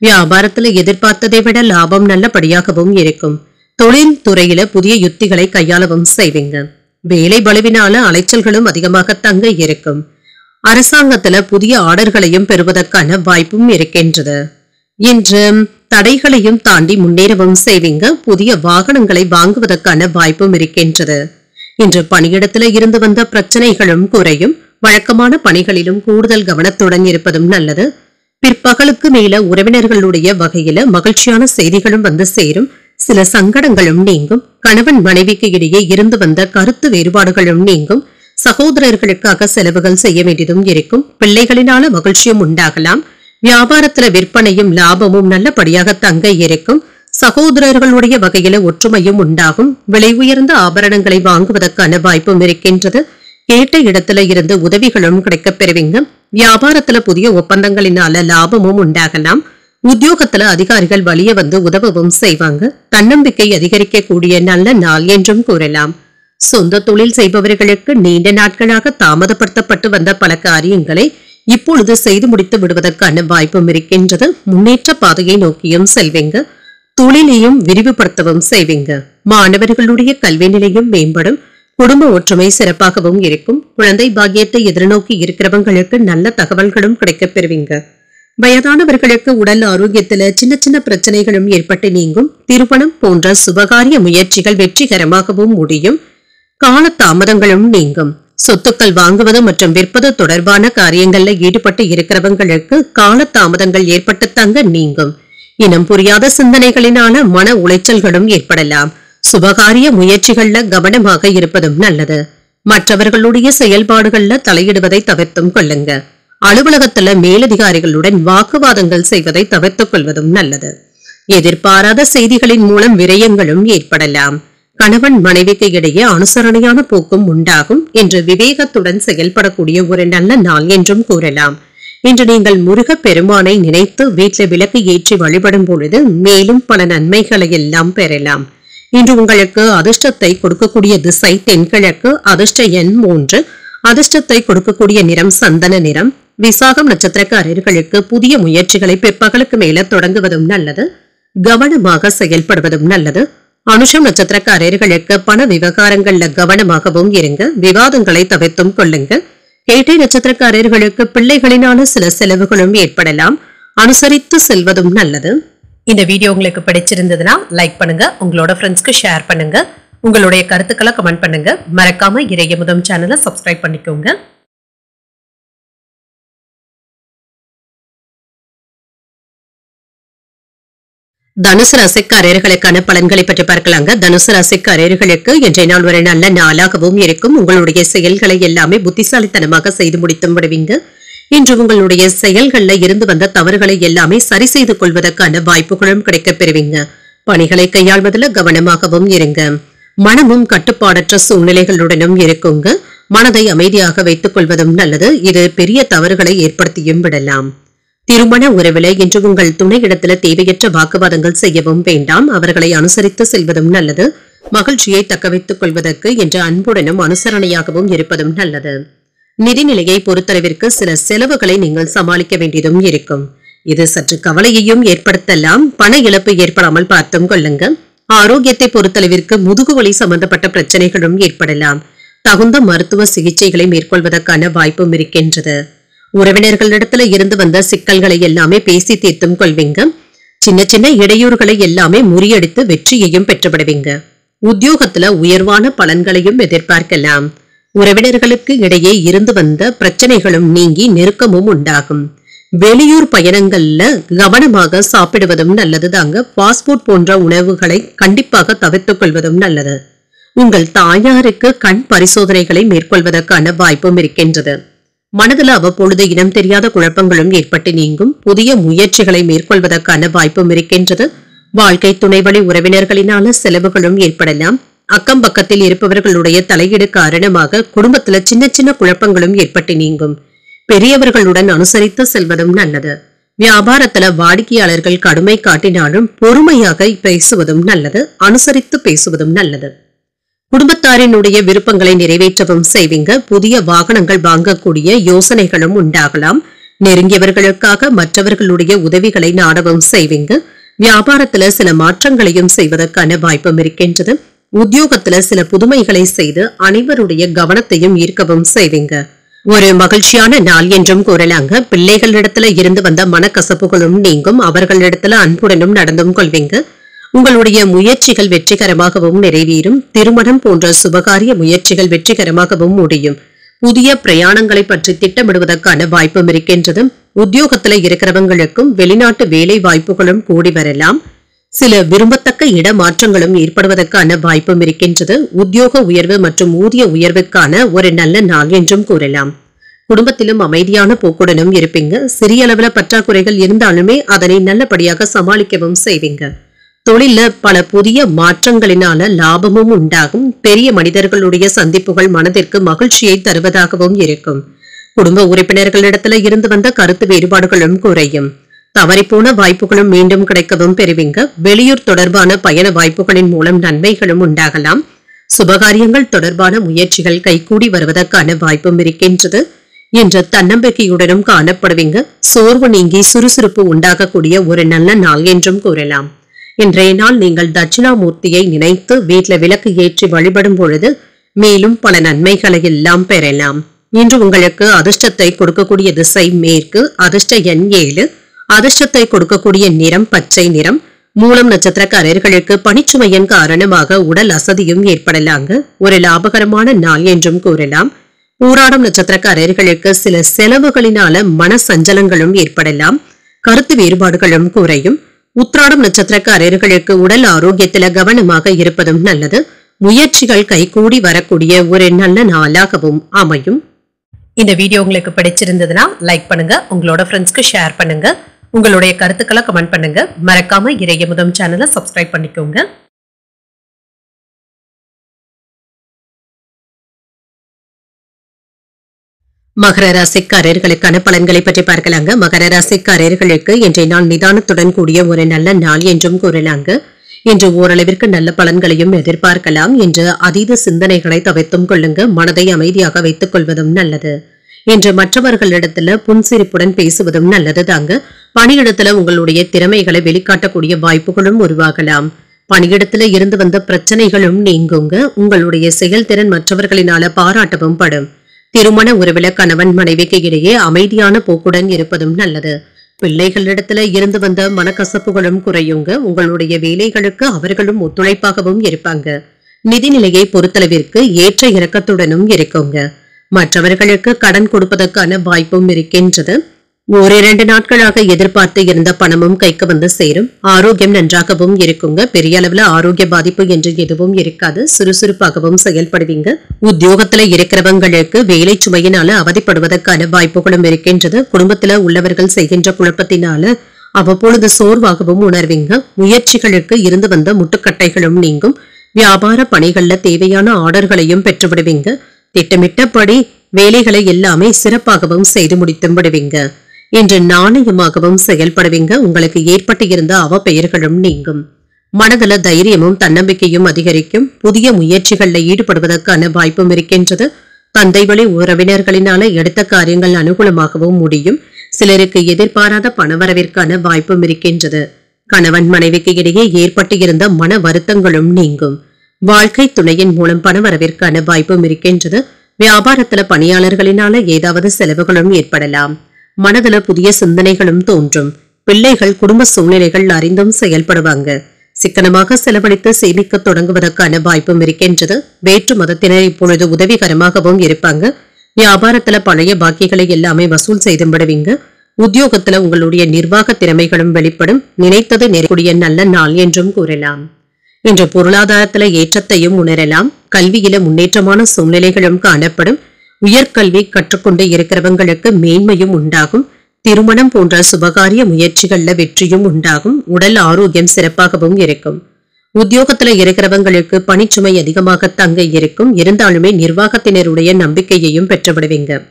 வியாபாரத்துல எதிர்பார்த்ததை விட லாபம் நல்லபடியாகவும் இருக்கும். தொழில் துறையில புதிய யுத்திகளை கையாளவும் செய்வீங்க. வேலை பளுவினால அலைச்சல்களும் அதிகமாக தங்க இருக்கும். அரசாங்கத்துல புதிய ஆர்டர்களையும் பெறுவதற்கான வாய்ப்பும் இருக்கின்றது. இன்று தடைகளையும் தாண்டி முன்னேறவும் செய்வீங்க. புதிய வாகனங்களை வாங்குவதற்கான வாய்ப்பும் இருக்கின்றது. இன்று பணியிடத்துல இருந்து வந்த பிரச்சனைகளும் குறையும். வழக்கமான பணிகளிலும் கூடுதல் கவனத்துடன் இருப்பதும் நல்லது. பிற்பகலுக்கு மேல உறவினர்களுடைய வகையில மகிழ்ச்சியான செய்திகளும் வந்து சேரும். சில சங்கடங்களும் நீங்கும். கணவன் மனைவிக்கு இடையே இருந்து வந்த கருத்து வேறுபாடுகளும் நீங்கும். சகோதரர்களுக்காக செலவுகள் செய்ய வேண்டியதும் இருக்கும். பிள்ளைகளினால மகிழ்ச்சியும் உண்டாகலாம். வியாபாரத்துல விற்பனையும் லாபமும் நல்லபடியாக தங்க இருக்கும். சகோதரர்களுடைய வகையில ஒற்றுமையும் உண்டாகும். விலை உயர்ந்த ஆபரணங்களை வாங்குவதற்கான வாய்ப்பும் இருக்கின்றது. கேட்ட இடத்துல இருந்து உதவிகளும் கிடைக்கப் பெறுவீங்க. வியாபாரத்துல புதிய ஒப்பந்தங்களினால லாபமும் உண்டாகலாம். உத்தியோகத்துல அதிகாரிகள் வலிய வந்து உதவவும் செய்வாங்க. தன்னம்பிக்கை அதிகரிக்கக்கூடிய நல்ல நாள் என்றும் கூறலாம். சொந்த தொழில் செய்பவர்களுக்கு நீண்ட நாட்களாக தாமதப்படுத்தப்பட்டு வந்த பல காரியங்களை இப்பொழுது செய்து முடித்து விடுவதற்கான வாய்ப்பும் இருக்கின்றது. முன்னேற்ற பாதையை நோக்கியும் செல்வீங்க. தொழிலையும் விரிவுபடுத்தவும் செய்வீங்க. மாணவர்களுடைய கல்வி நிலையும் மேம்படும். குடும்ப ஒற்றுமை சிறப்பாகவும் இருக்கும். குழந்தை பாக்கியத்தை எதிர்நோக்கி இருக்கிறவங்களுக்கு நல்ல தகவல்களும் கிடைக்கப் பெறுவீங்க. வயதானவர்களுக்கு உடல் ஆரோக்கியத்துல சின்ன சின்ன பிரச்சனைகளும் ஏற்பட்டு நீங்கும். திருமணம் போன்ற சுபகாரிய முயற்சிகள் வெற்றிகரமாகவும் முடியும். கால தாமதங்களும் நீங்கும். சொத்துக்கள் வாங்குவது மற்றும் விற்பது தொடர்பான காரியங்கள்ல ஈடுபட்டு இருக்கிறவங்களுக்கு கால தாமதங்கள் ஏற்பட்டு தங்க நீங்கும். இனம் புரியாத சிந்தனைகளினால மன உளைச்சல்களும் ஏற்படலாம். சுபகாரிய முயற்சிகள்ல கவனமாக இருப்பதும் நல்லது. மற்றவர்களுடைய செயல்பாடுகள்ல தலையிடுவதை தவிர்த்தும் கொள்ளுங்க. அலுவலகத்துல மேலதிகாரிகளுடன் வாக்குவாதங்கள் செய்வதை தவிர்த்துக் கொள்வதும் நல்லது. எதிர்பாராத செய்திகளின் மூலம் விரயங்களும் ஏற்படலாம். கணவன் மனைவிக்கு இடையே அனுசரணையான போக்கும் உண்டாகும். என்று விவேகத்துடன் செயல்படக்கூடிய ஒரு நல்ல நாள் என்றும் கூறலாம். இன்று நீங்கள் முருக பெருமானை நினைத்து வீட்டில் விளக்கு ஏற்றி வழிபடும் பொழுது மேலும் பல நன்மைகளை எல்லாம் பெறலாம். இன்று உங்களுக்கு அதிர்ஷ்டத்தை கொடுக்கக்கூடிய திசை தென்கிழக்கு. அதிர்ஷ்ட எண் 3. அதிர்ஷ்டத்தை கொடுக்கக்கூடிய நிறம் சந்தன நிறம். விசாகம் நட்சத்திரக்காரர்களுக்கு புதிய முயற்சிகளை பிற்பகலுக்கு மேல தொடங்குவதும் நல்லது. கவனமாக செயல்படுவதும் நல்லது. அனுஷம் நட்சத்திரக்காரர்களுக்கு பண விவகாரங்கள்ல கவனமாகவும் இருங்க. விவாதங்களை தவிர்த்தும் கொள்ளுங்க. கேட்டை நட்சத்திரக்காரர்களுக்கு பிள்ளைகளினால சில செலவுகளும் ஏற்படலாம். அனுசரித்து செல்வதும் நல்லது. இந்த வீடியோ உங்களுக்கு பிடிச்சிருந்ததுன்னா லைக் பண்ணுங்க, உங்களோட ஃப்ரெண்ட்ஸ்க்கு ஷேர் பண்ணுங்க, உங்களுடைய கருத்துக்களை கமெண்ட் பண்ணுங்க. மறக்காம இறையமுதம் சேனலை சப்ஸ்கிரைப் பண்ணிக்கோங்க. தனுசு ராசிக்காரர்களுக்கான பலன்களை பற்றி பார்க்கலாங்க. தனுசு ராசிக்காரர்களுக்கு இன்றைய நாள் ஒரு நல்ல நாளாகவும் இருக்கும். உங்களுடைய செயல்களை எல்லாமே புத்திசாலித்தனமாக செய்து முடித்து விடுவீங்க. இன்று உங்களுடைய செயல்கள்ல இருந்து வந்த தவறுகளை எல்லாமே சரி செய்து கொள்வதற்கான வாய்ப்புகளும் கிடைக்கப் பெறுவீங்க. பணிகளை கையாள்வதில் கவனமாகவும் இருங்க. மனமும் கட்டுப்பாடற்ற சூழ்நிலைகளுடனும் இருக்குங்க. மனதை அமைதியாக வைத்துக் கொள்வதும் நல்லது. இது பெரிய தவறுகளை ஏற்படுத்தியும் விடலாம். திருமண உறவில இன்று உங்கள் துணையிடத்துல தேவையற்ற வாக்குவாதங்கள் செய்யவும் வேண்டாம். அவர்களை அனுசரித்து செல்வதும் நல்லது. மகிழ்ச்சியை தக்க வைத்துக் கொள்வதற்கு இன்று அன்புடனும் அனுசரணையாகவும் இருப்பதும் நல்லது. நிதிநிலையை பொறுத்தளவிற்கு சில செலவுகளை நீங்கள் சமாளிக்க வேண்டியதும் இருக்கும். இது சற்று கவலையையும் ஏற்படுத்தலாம். பண இழப்பு ஏற்படாமல் பார்த்தும் கொள்ளுங்க. ஆரோக்கியத்தை பொறுத்தளவிற்கு முதுகுவலி சம்பந்தப்பட்ட பிரச்சனைகளும் ஏற்படலாம். தகுந்த மருத்துவ சிகிச்சைகளை மேற்கொள்வதற்கான வாய்ப்பும் இருக்கின்றது. உறவினர்களிடத்துல இருந்து வந்த சிக்கல்களை எல்லாமே பேசி தீர்த்தும் கொள்வீங்க. சின்ன சின்ன இடையூறுகளை எல்லாமே முறியடித்து வெற்றியையும் பெற்றுவிடுவீங்க. உத்தியோகத்துல உயர்வான பலன்களையும் எதிர்பார்க்கலாம். உறவினர்களுக்கு இடையே இருந்து வந்த பிரச்சனைகளும் நீங்கி நெருக்கமும் உண்டாகும். வெளியூர் பயணங்கள்ல கவனமாக சாப்பிடுவதும் நல்லது தாங்க. பாஸ்போர்ட் போன்ற உணவுகளை கண்டிப்பாக தவிர்த்துக் கொள்வதும் நல்லது. உங்கள் தாயாருக்கு கண் பரிசோதனைகளை மேற்கொள்வதற்கான வாய்ப்பும் இருக்கின்றது. மனதில் அவ்வப்பொழுது இனம் தெரியாத குழப்பங்களும் ஏற்பட்டு நீங்கும். புதிய முயற்சிகளை மேற்கொள்வதற்கான வாய்ப்பும் இருக்கின்றது. வாழ்க்கை துணைவழி உறவினர்களினால செலவுகளும் ஏற்படலாம். அக்கம் பக்கத்தில் இருப்பவர்களுடைய தலையீடு காரணமாக குடும்பத்துல சின்ன சின்ன குழப்பங்களும் ஏற்பட்டு நீங்கும். பெரியவர்களுடன் அனுசரித்து செல்வதும் நல்லது. வியாபாரத்துல வாடிக்கையாளர்கள் கடுமை காட்டினாலும் பொறுமையாக பேசுவதும் நல்லது. அனுசரித்து பேசுவதும் நல்லது. குடும்பத்தாரினுடைய விருப்பங்களை நிறைவேற்றவும் செய்வீங்க. புதிய வாகனங்கள் வாங்கக்கூடிய யோசனைகளும் உண்டாகலாம். நெருங்கியவர்களுக்காக மற்றவர்களுடைய உதவிகளை நாடவும் செய்வீங்க. வியாபாரத்துல சில மாற்றங்களையும் செய்வதற்கான வாய்ப்பும் இருக்கின்றது. உத்தியோகத்துல சில புதுமைகளை செய்து அனைவருடைய கவனத்தையும் ஈர்க்கவும் செய்வீங்க. ஒரு மகிழ்ச்சியான நாள் என்றும் கூறலாங்க. பிள்ளைகளிடத்துல இருந்து வந்த மனக்கசப்புகளும் நீங்கும். அவர்களிடத்துல அன்புடனும் நடந்தும் கொள்வீங்க. உங்களுடைய முயற்சிகள் வெற்றிகரமாகவும் நிறைவேறும். திருமணம் போன்ற சுபகாரிய முயற்சிகள் வெற்றிகரமாகவும் முடியும். புதிய பிரயாணங்களை பற்றி திட்டமிடுவதற்கான வாய்ப்பும் இருக்கின்றது. உத்தியோகத்துல இருக்கிறவங்களுக்கும் வெளிநாட்டு வேலை வாய்ப்புகளும் கூடி வரலாம். சில விரும்பத்தக்க இடமாற்றங்களும் ஏற்படுவதற்கான வாய்ப்பும் இருக்கின்றது. உத்தியோக உயர்வு மற்றும் ஊதிய உயர்வுக்கான ஒரு நல்ல நாள் என்றும் கூறலாம். குடும்பத்திலும் அமைதியான போக்குடனும் இருப்பீங்க. சிறிய அளவுல பற்றாக்குறைகள் இருந்தாலுமே அதனை நல்லபடியாக சமாளிக்கவும் செய்வீங்க. தொழில பல புதிய மாற்றங்களினால லாபமும் உண்டாகும். பெரிய மனிதர்களுடைய சந்திப்புகள் மனதிற்கு மகிழ்ச்சியை தருவதாகவும் இருக்கும். குடும்ப உறுப்பினர்களிடத்துல இருந்து வந்த கருத்து வேறுபாடுகளும் குறையும். தவறிப்போன வாய்ப்புகளும் மீண்டும் கிடைக்கவும் பெறுவீங்க. வெளியூர் தொடர்பான பயண வாய்ப்புகளின் மூலம் நன்மைகளும் உண்டாகலாம். சுபகாரியங்கள் தொடர்பான முயற்சிகள் கைகூடி வருவதற்கான வாய்ப்பும் இருக்கின்றது. என்ற தன்னம்பிக்கையுடனும் காணப்படுவீங்க. சோர்வு நீங்கி சுறுசுறுப்பு உண்டாகக்கூடிய ஒரு நல்ல நாள் என்றும் கூறலாம். இன்றைய நாள் நீங்கள் தட்சிணாமூர்த்தியை நினைத்து வீட்டுல விளக்கு ஏற்றி வழிபடும் பொழுது மேலும் பல நன்மைகளை எல்லாம் பெறலாம். இன்று உங்களுக்கு அதிர்ஷ்டத்தை கொடுக்கக்கூடிய திசை மேற்கு. அதிர்ஷ்ட எண் 7. அதிர்ஷ்டத்தை கொடுக்கக்கூடிய நிறம் பச்சை நிறம். மூலம் நட்சத்திரக்காரர்களுக்கு பணிச்சுமையின் காரணமாக உடல் அசதியும் ஏற்படலாங்க. ஒரு லாபகரமான நாள் என்றும் கூறலாம். பூராடம் நட்சத்திரக்காரர்களுக்கு சில செலவுகளினால மன சஞ்சலங்களும் ஏற்படலாம். கருத்து வேறுபாடுகளும் குறையும். உத்திராடம் நட்சத்திரக்காரர்களுக்கு உடல் ஆரோக்கியத்துல கவனமாக இருப்பதும் நல்லது. முயற்சிகள் கைகூடி வரக்கூடிய ஒரு நல்ல நாளாகவும் அமையும். இந்த வீடியோ உங்களுக்கு பிடிச்சிருந்ததுன்னா லைக் பண்ணுங்க. உங்களோட ஃப்ரெண்ட்ஸ்க்கு ஷேர் பண்ணுங்க. உங்களுடைய கருத்துக்களை கமெண்ட் பண்ணுங்க. மறக்காம இறையமுதம் சேனலை சப்ஸ்கிரைப் பண்ணிக்கோங்க. மகர ராசிக்காரர்களுக்கான பலன்களை பற்றி பார்க்கலாங்க. மகர ராசிக்காரர்களுக்கு இன்றைய நாள் நிதானத்துடன் கூடிய ஒரு நல்ல நாள் என்றும் கூறலாங்க. இன்று ஓரளவிற்கு நல்ல பலன்களையும் எதிர்பார்க்கலாம். இன்று அதீத சிந்தனைகளை தவிர்த்தும் கொள்ளுங்க. மனதை அமைதியாக வைத்துக் கொள்வதும் நல்லது. இன்று மற்றவர்களிடத்துல புன்சிரிப்புடன் பேசுவதும் நல்லது தாங்க. பணியிடத்துல உங்களுடைய திறமைகளை வெளிக்காட்டக்கூடிய வாய்ப்புகளும் உருவாகலாம். பணியிடத்துல இருந்து வந்த பிரச்சனைகளும் நீங்குங்க. உங்களுடைய செயல்திறன் மற்றவர்களினால பாராட்டவும் படும். திருமண உறவில கணவன் மனைவிக்கு இடையே அமைதியான போக்குடன் இருப்பதும் நல்லது. பிள்ளைகளிடத்துல இருந்து வந்த மனக்கசப்புகளும் குறையுங்க. உங்களுடைய வேலைகளுக்கு அவர்களும் ஒத்துழைப்பாகவும் இருப்பாங்க. நிதிநிலையை பொறுத்தளவிற்கு ஏற்ற இறக்கத்துடனும் இருக்குங்க. மற்றவர்களுக்கு கடன் கொடுப்பதற்கான வாய்ப்பும் இருக்கின்றது. 1-2 நாட்களாக எதிர்பார்த்து இருந்த பணமும் கைக்கு வந்து சேரும். ஆரோக்கியம் நன்றாகவும் இருக்குங்க. பெரிய அளவுல ஆரோக்கிய பாதிப்பு என்று எதுவும் இருக்காது. சுறுசுறுப்பாகவும் செயல்படுவீங்க. உத்தியோகத்துல இருக்கிறவங்களுக்கு வேலை சுமையினால அவதிப்படுவதற்கான வாய்ப்புகளும் இருக்கின்றது. குடும்பத்துல உள்ளவர்கள் செய்கின்ற குழப்பத்தினால அவ்வப்பொழுது சோர்வாகவும் உணர்வீங்க. முயற்சிகளுக்கு இருந்து வந்த முட்டுக்கட்டைகளும் நீங்கும். வியாபார பணிகள்ல தேவையான ஆர்டர்களையும் பெற்றுவிடுவீங்க. திட்டமிட்டபடி வேலைகளை எல்லாமே சிறப்பாகவும் செய்து முடித்தும் விடுவீங்க. இன்று நாணயமாகவும் செயல்படுவீங்க. உங்களுக்கு ஏற்பட்டு இருந்த அவப்பெயர்களும் நீங்கும். மனதுல தைரியமும் தன்னம்பிக்கையும் அதிகரிக்கும். புதிய முயற்சிகள்ல ஈடுபடுவதற்கான வாய்ப்பும் இருக்கின்றது. தந்தை வழி உறவினர்களினால எடுத்த காரியங்கள் அனுகூலமாகவும் முடியும். சிலருக்கு எதிர்பாராத பணவரவிற்கான வாய்ப்பும் இருக்கின்றது. கணவன் மனைவிக்கு இடையே ஏற்பட்டு இருந்த மன வருத்தங்களும் நீங்கும். வாழ்க்கை துணையின் மூலம் பணவரவிற்கான வாய்ப்பும் இருக்கின்றது. வியாபாரத்துல பணியாளர்களினால ஏதாவது செலவுகளும் ஏற்படலாம். மனதுல புதிய சிந்தனைகளும் தோன்றும். பிள்ளைகள் குடும்ப சூழ்நிலைகள் அறிந்தும் செயல்படுவாங்க. சிக்கனமாக செலவழித்து சேமிக்க தொடங்குவதற்கான வாய்ப்பும் இருக்கின்றது. வேற்று மதத்தினர் இப்பொழுது உதவிகரமாகவும் இருப்பாங்க. வியாபாரத்துல பழைய பாக்கிகளை எல்லாமே வசூல் செய்து விடுவீங்க. உத்தியோகத்துல உங்களுடைய நிர்வாக திறமைகளும் வெளிப்படும். நினைத்தது நிறைக்கூடிய நல்ல நாள் என்றும் கூறலாம். இன்று பொருளாதாரத்துல ஏற்றத்தையும் உணரலாம். கல்வியில முன்னேற்றமான சூழ்நிலைகளும் காணப்படும். உயர்கல்வி கற்றுக்கொண்டு இருக்கிறவங்களுக்கு மேன்மையும் உண்டாகும். திருமணம் போன்ற சுபகாரிய முயற்சிகள்ல வெற்றியும் உண்டாகும். உடல் ஆரோக்கியம் சிறப்பாகவும் இருக்கும். உத்தியோகத்துல இருக்கிறவங்களுக்கு பணிச்சுமை அதிகமாக தங்க இருக்கும். இருந்தாலுமே நிர்வாகத்தினருடைய நம்பிக்கையையும் பெற்றுவிடுவீங்க.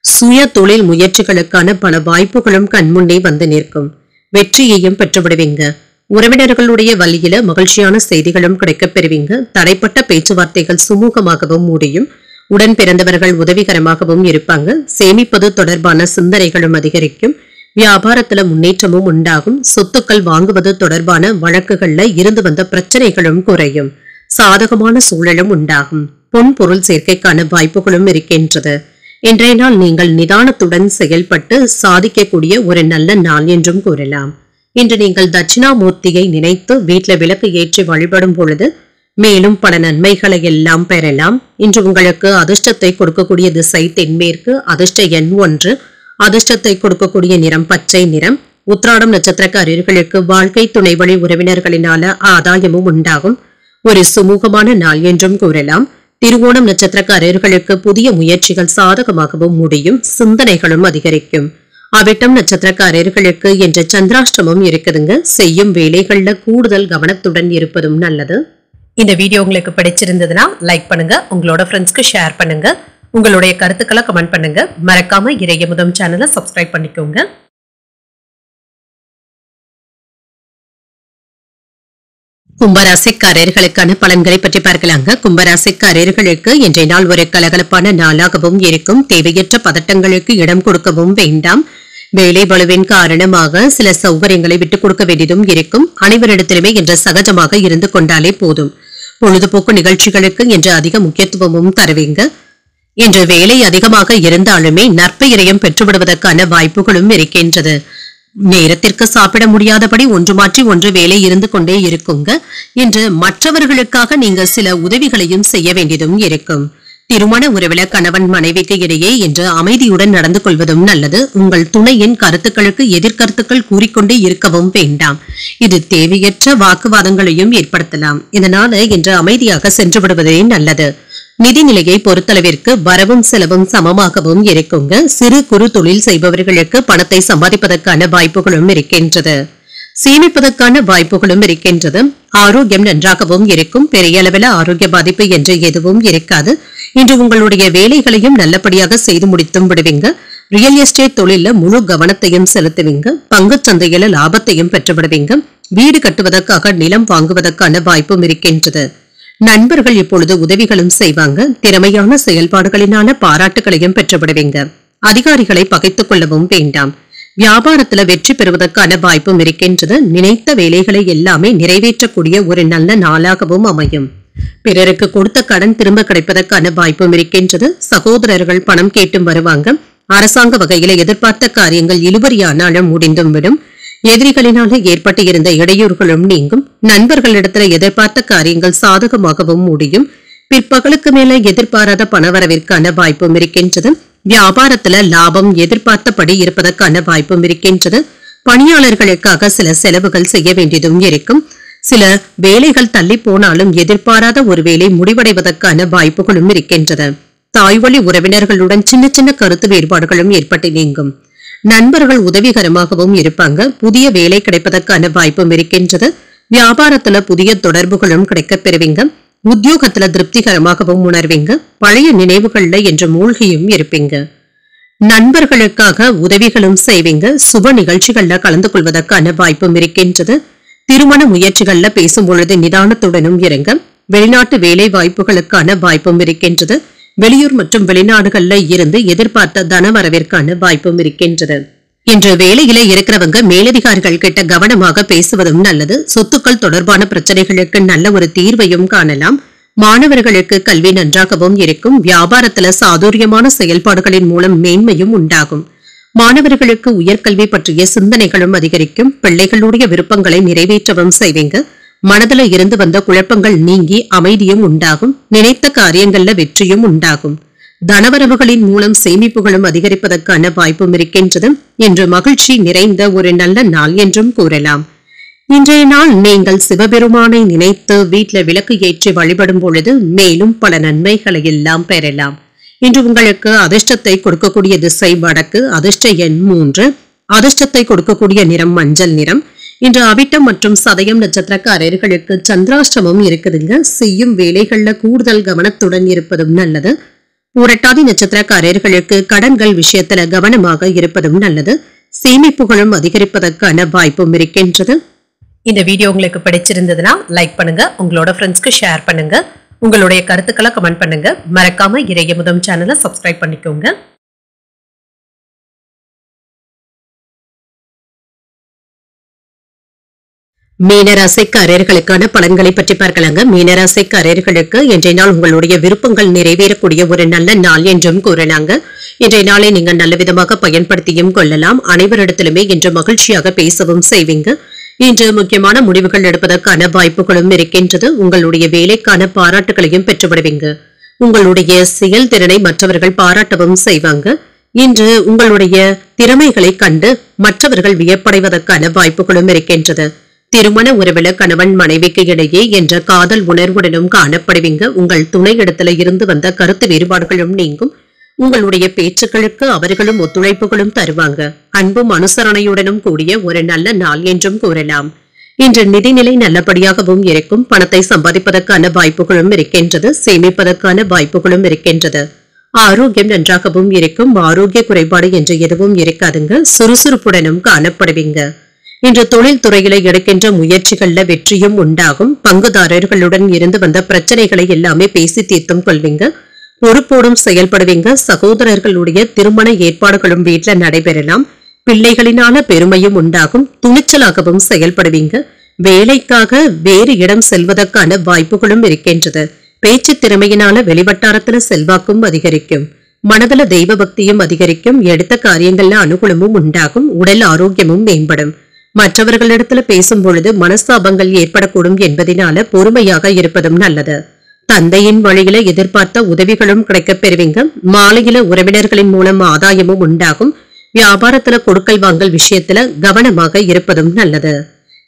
சுய தொழில் முயற்சிகளுக்கான பல வாய்ப்புகளும் கண்முன்னே வந்து நிற்கும். வெற்றியையும் பெற்றுவிடுவீங்க. உறவினர்களுடைய வழியில மகிழ்ச்சியான செய்திகளும் கிடைக்கப் பெறுவீங்க. தடைப்பட்ட பேச்சுவார்த்தைகள் சுமூகமாகவும் முடியும். உடன் பிறந்தவர்கள் உதவிகரமாகவும் இருப்பாங்க. சேமிப்பது தொடர்பான சிந்தனைகளும் அதிகரிக்கும். வியாபாரத்துல முன்னேற்றமும் உண்டாகும். சொத்துக்கள் வாங்குவது தொடர்பான வழக்குகள்ல இருந்து வந்த பிரச்சனைகளும் குறையும். சாதகமான சூழலும் உண்டாகும். பொன் பொருள் சேர்க்கைக்கான வாய்ப்புகளும் இருக்கின்றது. இன்றைய நாள் நீங்கள் நிதானத்துடன் செயல்பட்டு சாதிக்கக்கூடிய ஒரு நல்ல நாள் என்றும் கூறலாம். இன்று நீங்கள் தட்சிணாமூர்த்தியை நினைத்து வீட்டில் விளக்கு ஏற்றி வழிபடும் பொழுது மேலும் பல நன்மைகளை எல்லாம் பெறலாம். இன்று உங்களுக்கு அதிர்ஷ்டத்தை கொடுக்கக்கூடிய திசை தென்மேற்கு. அதிர்ஷ்ட எண் 1. அதிர்ஷ்டத்தை கொடுக்கக்கூடிய நிறம் பச்சை நிறம். உத்திராடம் நட்சத்திரக்காரர்களுக்கு வாழ்க்கை துணை வழி உறவினர்களினால ஆதாயமும் உண்டாகும். ஒரு சுமூகமான நாள் என்றும் கூறலாம். திருவோணம் நட்சத்திரக்காரர்களுக்கு புதிய முயற்சிகள் சாதகமாகவும் முடியும். சிந்தனைகளும் அதிகரிக்கும். அவிட்டம் நட்சத்திரக்காரர்களுக்கு என்ற சந்திராஷ்டமம் இருக்குதுங்க. செய்யும் வேலைகள்ல கூடுதல் கவனத்துடன் இருப்பதும் நல்லது. இந்த வீடியோ உங்களுக்கு பிடிச்சிருந்ததுன்னா லைக் பண்ணுங்க. உங்களோட ஃப்ரெண்ட்ஸ்க்கு ஷேர் பண்ணுங்க. உங்களுடைய கருத்துக்களை கமெண்ட் பண்ணுங்க. மறக்காம இறையமுதம் சேனலை சப்ஸ்கிரைப் பண்ணிக்கோங்க. கும்பராசிக்காரர்களுக்கான பலன்களை பற்றி பார்க்கலாங்க. கும்பராசிக்காரர்களுக்கு இன்றைய நாள் ஒரு கலகலப்பான நாளாகவும் இருக்கும். தேவையற்ற பதட்டங்களுக்கு இடம் கொடுக்கவும் வேண்டாம். வேலை பளுவின் காரணமாக சில சௌகரியங்களை விட்டுக் கொடுக்க வேண்டியதும் இருக்கும். அனைவரிடத்திலுமே இன்று சகஜமாக இருந்து கொண்டாலே போதும். பொழுதுபோக்கு நிகழ்ச்சிகளுக்கு இன்று அதிக முக்கியத்துவமும் தருவீங்க. இன்று வேலை அதிகமாக இருந்தாலுமே நற்பெயரையும் பெற்றுவிடுவதற்கான வாய்ப்புகளும் இருக்கின்றது. நேரத்திற்கு சாப்பிட முடியாதபடி ஒன்று மாற்றி ஒன்று வேலை இருந்து கொண்டே இருக்குங்க. இன்று மற்றவர்களுக்காக நீங்க சில உதவிகளையும் செய்ய வேண்டியதும் இருக்கும். திருமண உறவில கணவன் மனைவிக்கு இடையே இன்று அமைதியுடன் நடந்து கொள்வதும் நல்லது. உங்கள் துணையின் கருத்துக்களுக்கு எதிர்கருத்துக்கள் கூறிக்கொண்டே இருக்கவும் வேண்டாம். இது தேவையற்ற வாக்குவாதங்களையும் ஏற்படுத்தலாம். இதனால இன்று அமைதியாக சென்று விடுவதே நல்லது. நிதிநிலையை பொறுத்தளவிற்கு வரவும் செலவும் சமமாகவும் இருக்குங்க. சிறு குறு தொழில் செய்பவர்களுக்கு பணத்தை சம்பாதிப்பதற்கான வாய்ப்புகளும் இருக்கின்றது. சேமிப்பதற்கான வாய்ப்புகளும் இருக்கின்றது. ஆரோக்கியம் நன்றாகவும் இருக்கும். பெரிய அளவில் ஆரோக்கிய பாதிப்பு என்று எதுவும் இருக்காது. இன்று உங்களுடைய வேலைகளையும் நல்லபடியாக செய்து முடித்தும் விடுவீங்க. ரியல் எஸ்டேட் தொழில முழு கவனத்தையும் செலுத்துவீங்க. பங்கு சந்தையில லாபத்தையும் பெற்று விடுவீங்க. வீடு கட்டுவதற்காக நிலம் வாங்குவதற்கான வாய்ப்பும் இருக்கின்றது. நண்பர்கள் இப்பொழுது உதவிகளும் செய்வாங்க. திறமையான செயல்பாடுகளினால பாராட்டுகளையும் பெற்று விடுவீங்க. அதிகாரிகளை பகைத்துக் கொள்ளவும் வேண்டாம். வியாபாரத்துல வெற்றி பெறுவதற்கான வாய்ப்பும் இருக்கின்றது. நினைத்த வேலைகளை எல்லாமே நிறைவேற்றக்கூடிய ஒரு நல்ல நாளாகவும் அமையும். பிறருக்கு கொடுத்த கடன் திரும்ப கிடைப்பதற்கான வாய்ப்பும் இருக்கின்றது. சகோதரர்கள் பணம் கேட்டும் வருவாங்க. அரசாங்க வகையில எதிர்பார்த்த காரியங்கள் இழுபறியானாலும் முடிந்தும் விடும். எதிரிகளினால ஏற்பட்டு இருந்த இடையூறுகளும் நீங்கும். நண்பர்களிடத்துல எதிர்பார்த்த காரியங்கள் சாதகமாகவும் முடியும். பிற்பகலுக்கு மேல எதிர்பாராத பணவரவிற்கான வாய்ப்பும் இருக்கின்றது. வியாபாரத்துல லாபம் எதிர்பார்த்தபடி இருப்பதற்கான வாய்ப்பும் இருக்கின்றது. பணியாளர்களுக்காக சில செலவுகள் செய்ய வேண்டியதும் இருக்கும். சில வேலைகள் தள்ளி போனாலும் எதிர்பாராத ஒரு வேலை முடிவடைவதற்கான வாய்ப்புகளும் இருக்கின்றது. தாய்வழி உறவினர்களுடன் சின்ன சின்ன கருத்து வேறுபாடுகளும் ஏற்பட்டு நீங்கும். நண்பர்கள் உதவிகரமாகவும் இருப்பாங்க. புதிய வேலை கிடைப்பதற்கான வாய்ப்பும் இருக்கின்றது. வியாபாரத்துல புதிய தொடர்புகளும் கிடைக்கப் பெறுவீங்க. உத்தியோகத்துல திருப்திகரமாகவும் உணர்வீங்க. பழைய நினைவுகள்ல என்று மூழ்கியும் இருப்பீங்க. நண்பர்களுக்காக உதவிகளும் செய்வீங்க. சுப நிகழ்ச்சிகள்ல கலந்து கொள்வதற்கான வாய்ப்பும் இருக்கின்றது. திருமண முயற்சிகள்ல பேசும் பொழுது நிதானத்துடனும் இருங்க. வெளிநாட்டு வேலை வாய்ப்புகளுக்கான வாய்ப்பும் இருக்கின்றது. வெளியூர் மற்றும் வெளிநாடுகள்ல இருந்து எதிர்பார்த்த தனவரவிற்கான வாய்ப்பும் இருக்கின்றது. இன்று வேலையில இருக்கிறவங்க மேலதிகாரிகள் கிட்ட கவனமாக பேசுவதும் நல்லது. சொத்துக்கள் தொடர்பான பிரச்சனைகளுக்கு நல்ல ஒரு தீர்வையும் காணலாம். மாணவர்களுக்கு கல்வி நன்றாகவும் இருக்கும். வியாபாரத்துல சாதுரியமான செயல்பாடுகளின் மூலம் மேன்மையும் உண்டாகும். மாணவர்களுக்கு உயர்கல்வி பற்றிய சிந்தனைகளும் அதிகரிக்கும். பிள்ளைகளுடைய விருப்பங்களை நிறைவேற்றவும் செய்வீங்க. மனதில இருந்து வந்த குழப்பங்கள் நீங்கி அமைதியும் உண்டாகும். நினைத்த காரியங்கள்ல வெற்றியும் உண்டாகும். தனவரவுகளின் மூலம் சேமிப்புகளும் அதிகரிப்பதற்கான வாய்ப்பும் இருக்கின்றது. இன்று மகிழ்ச்சி நிறைந்த ஒரு நல்ல நாள் என்றும் கூறலாம். இன்றைய நாள் நீங்கள் சிவபெருமானை நினைத்து வீட்டில விளக்கு ஏற்றி வழிபடும் பொழுது மேலும் பல நன்மைகளை எல்லாம் பெறலாம். இன்று உங்களுக்கு அதிர்ஷ்டத்தை கொடுக்கக்கூடிய திசை வடக்கு. அதிர்ஷ்ட எண் 3. அதிர்ஷ்டத்தை கொடுக்கக்கூடிய நிறம் மஞ்சள் நிறம். இன்று அவிட்டம் மற்றும் சதயம் நட்சத்திரக்காரர்களுக்கு சந்திராஷ்டமம் இருக்குதுங்க. செய்யும் வேலைகள்ல கூடுதல் கவனத்துடன் இருப்பதும் நல்லது. புரட்டாதி நட்சத்திரக்காரர்களுக்கு கடன்கள் விஷயத்துல கவனமாக இருப்பதும் நல்லது. சேமிப்புகளும் அதிகரிப்பதற்கான வாய்ப்பும் இருக்கின்றது. இந்த வீடியோ உங்களுக்கு பிடிச்சிருந்ததுன்னா லைக் பண்ணுங்க. உங்களோட ஃப்ரெண்ட்ஸ்க்கு ஷேர் பண்ணுங்க. உங்களுடைய கருத்துக்களை கமெண்ட் பண்ணுங்க. மறக்காம இறையமுதம் சேனலை சப்ஸ்கிரைப் பண்ணிக்கோங்க. மீனராசிக்காரர்களுக்கான பலன்களை பற்றி பார்க்கலாங்க. மீனராசிக்காரர்களுக்கு இன்றைய நாள் உங்களுடைய விருப்பங்கள் நிறைவேறக்கூடிய ஒரு நல்ல நாள் என்றும் கூறலாங்க. இன்றைய நாளை நீங்கள் நல்ல விதமாக பயன்படுத்தியும் கொள்ளலாம். அனைவரிடத்திலுமே இன்று மகிழ்ச்சியாக பேசவும் செய்வீங்க. இன்று முக்கியமான முடிவுகள் எடுப்பதற்கான வாய்ப்புகளும் இருக்கின்றது. உங்களுடைய வேலைக்கான பாராட்டுகளையும் பெற்றுவிடுவீங்க. உங்களுடைய செயல்திறனை மற்றவர்கள் பாராட்டவும் செய்வாங்க. இன்று உங்களுடைய திறமைகளை கண்டு மற்றவர்கள் வியப்படைவதற்கான வாய்ப்புகளும் இருக்கின்றது. திருமண உறவுல கணவன் மனைவிக்கு இடையே என்ற காதல் உணர்வுடனும் காணப்படுவீங்க. உங்கள் துணை இடத்துல இருந்து வந்த கருத்து வேறுபாடுகளும் நீங்கும். உங்களுடைய பேச்சுக்களுக்கு அவர்களும் ஒத்துழைப்புகளும் தருவாங்க. அன்பும் அனுசரணையுடனும் கூடிய ஒரு நல்ல நாள் என்றும் கூறலாம். இன்று நிதிநிலை நல்லபடியாகவும் இருக்கும். பணத்தை சம்பாதிப்பதற்கான வாய்ப்புகளும் இருக்கின்றது. சேமிப்பதற்கான வாய்ப்புகளும் இருக்கின்றது. ஆரோக்கியம் நன்றாகவும் இருக்கும். ஆரோக்கிய குறைபாடு என்று எதுவும் இருக்காதுங்க. சுறுசுறுப்புடனும் காணப்படுவீங்க. இன்று தொழில் துறையில எடுக்கின்ற முயற்சிகள்ல வெற்றியும் உண்டாகும். பங்குதாரர்களுடன் இருந்து வந்த பிரச்சனைகளை எல்லாமே பேசி தீர்த்தும் கொள்வீங்க. பொறுப்போடும் செயல்படுவீங்க. சகோதரர்களுடைய திருமண ஏற்பாடுகளும் வீட்டுல நடைபெறலாம். பிள்ளைகளினால பெருமையும் உண்டாகும். துணிச்சலாகவும் செயல்படுவீங்க. வேலைக்காக வேறு இடம் செல்வதற்கான வாய்ப்புகளும் இருக்கின்றது. பேச்சு திறமையினால வெளிவட்டாரத்துல செல்வாக்கும் அதிகரிக்கும். மனதில தெய்வ பக்தியும் அதிகரிக்கும். எடுத்த காரியங்கள்ல அனுகூலமும் உண்டாகும். உடல் ஆரோக்கியமும் மேம்படும். மற்றவர்களிடத்துல பேசும் பொழுது மனஸ்தாபங்கள் ஏற்படக்கூடும் என்பதனால பொறுமையாக இருப்பதும் நல்லது. தந்தையின் வழியில எதிர்பார்த்த உதவிகளும் கிடைக்கப் பெறுவீங்க. மாலையில உறவினர்களின் மூலம் ஆதாயமும் உண்டாகும். வியாபாரத்துல கொடுக்கல் வாங்கல் விஷயத்துல கவனமாக இருப்பதும் நல்லது.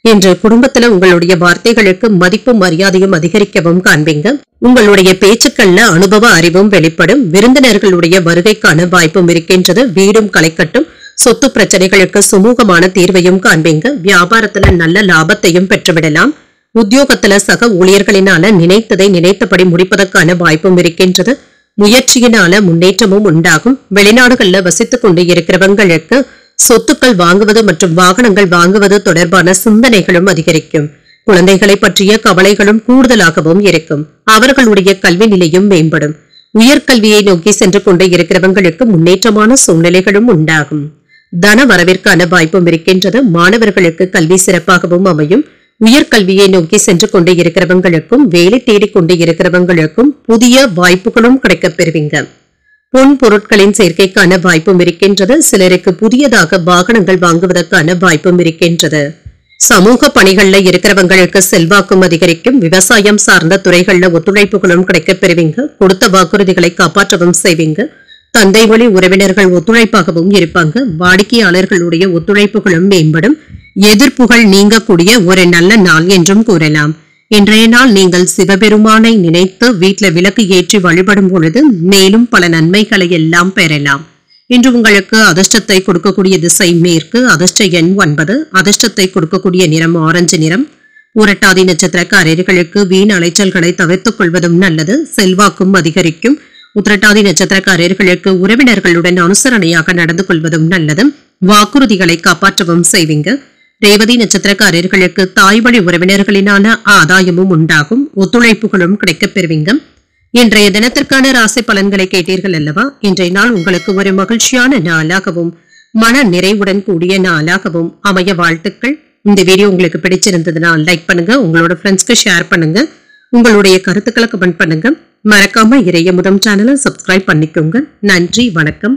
இன்று குடும்பத்துல உங்களுடைய வார்த்தைகளுக்கு மதிப்பும் மரியாதையும் அதிகரிக்கவும் காண்பீங்க. உங்களுடைய பேச்சுக்கள்ல அனுபவ அறிவும் வெளிப்படும். விருந்தினர்களுடைய வருகைக்கான வாய்ப்பும் இருக்கின்றது. வீடும் களைக்கட்டும். சொத்து பிரச்சனைகளுக்கு சுமூகமான தீர்வையும் காண்பீங்க. வியாபாரத்துல நல்ல லாபத்தையும் பெற்றுவிடலாம். உத்தியோகத்துல சக ஊழியர்களினால நினைத்ததை நினைத்தபடி முடிப்பதற்கான வாய்ப்பும் இருக்கின்றது. முயற்சியினால முன்னேற்றமும் உண்டாகும். வெளிநாடுகள்ல வசித்துக் கொண்டு இருக்கிறவங்களுக்கு சொத்துக்கள் வாங்குவது மற்றும் வாகனங்கள் வாங்குவது தொடர்பான சிந்தனைகளும் அதிகரிக்கும். குழந்தைகளை பற்றிய கவலைகளும் கூடுதலாகவும் இருக்கும். அவர்களுடைய கல்வி நிலையும் மேம்படும். உயர்கல்வியை நோக்கி சென்று கொண்டு இருக்கிறவங்களுக்கு முன்னேற்றமான சூழ்நிலைகளும் உண்டாகும். தன வரவிற்கான வாய்ப்பும் இருக்கின்றது. மாணவர்களுக்கு கல்வி சிறப்பாகவும் அமையும். உயர்கல்வியை நோக்கி சென்று கொண்டு இருக்கிறவங்களுக்கும் வேலை தேடிக்கொண்டு இருக்கிறவங்களுக்கும் புதிய வாய்ப்புகளும் கிடைக்கப் பெறுவீங்க. பொன் பொருட்களின் சேர்க்கைக்கான வாய்ப்பும் இருக்கின்றது. சிலருக்கு புதியதாக வாகனங்கள் வாங்குவதற்கான வாய்ப்பும் இருக்கின்றது. சமூக பணிகள்ல இருக்கிறவங்களுக்கு செல்வாக்கும் அதிகரிக்கும். விவசாயம் சார்ந்த துறைகள்ல ஒத்துழைப்புகளும் கிடைக்கப் பெறுவீங்க. கொடுத்த வாக்குறுதிகளை காப்பாற்றவும் செய்வீங்க. தந்தை வழி உறவினர்கள் ஒத்துழைப்பாகவும் இருப்பாங்க. வாடிக்கையாளர்களுடைய ஒத்துழைப்புகளும் மேம்படும். எதிர்ப்புகள் நீங்கக்கூடிய ஒரு நல்ல நாள் என்றும் கூறலாம். இன்றைய நாள் நீங்கள் சிவபெருமானை நினைத்து வீட்டில விளக்கு ஏற்றி வழிபடும் பொழுது மேலும் பல நன்மைகளை எல்லாம் பெறலாம். இன்று உங்களுக்கு அதிர்ஷ்டத்தை கொடுக்கக்கூடிய திசை மேற்கு. அதிர்ஷ்ட எண் 9. அதிர்ஷ்டத்தை கொடுக்கக்கூடிய நிறம் ஆரஞ்சு நிறம். புரட்டாதி நட்சத்திரக்காரர்களுக்கு வீண் அலைச்சல்களை தவிர்த்துக் கொள்வதும் நல்லது. செல்வாக்கும் அதிகரிக்கும். உத்திரட்டாதி நட்சத்திரக்காரர்களுக்கு உறவினர்களுடன் அனுசரணையாக நடந்து கொள்வதும் நல்லது. வாக்குறுதிகளை காப்பாற்றவும் செய்வீங்க. ரேவதி நட்சத்திரக்காரர்களுக்கு தாய் வழி உறவினர்களினான ஆதாயமும் உண்டாகும். ஒத்துழைப்புகளும் கிடைக்கப் பெறுவீங்க. இன்றைய தினத்திற்கான ராசி பலன்களை கேட்டீர்கள் அல்லவா? இன்றைய நாள் உங்களுக்கு ஒரு மகிழ்ச்சியான நாளாகவும் மன நிறைவுடன் கூடிய நாளாகவும் அமைய வாழ்த்துக்கள். இந்த வீடியோ உங்களுக்கு பிடிச்சிருந்ததுன்னா லைக் பண்ணுங்க, உங்களோட ஃப்ரெண்ட்ஸ்க்கு ஷேர் பண்ணுங்க, உங்களுடைய கருத்துக்களை கமெண்ட் பண்ணுங்க. மறக்காம இறையமுதம் சேனலை சப்ஸ்கிரைப் பண்ணிக்கோங்க. நன்றி, வணக்கம்.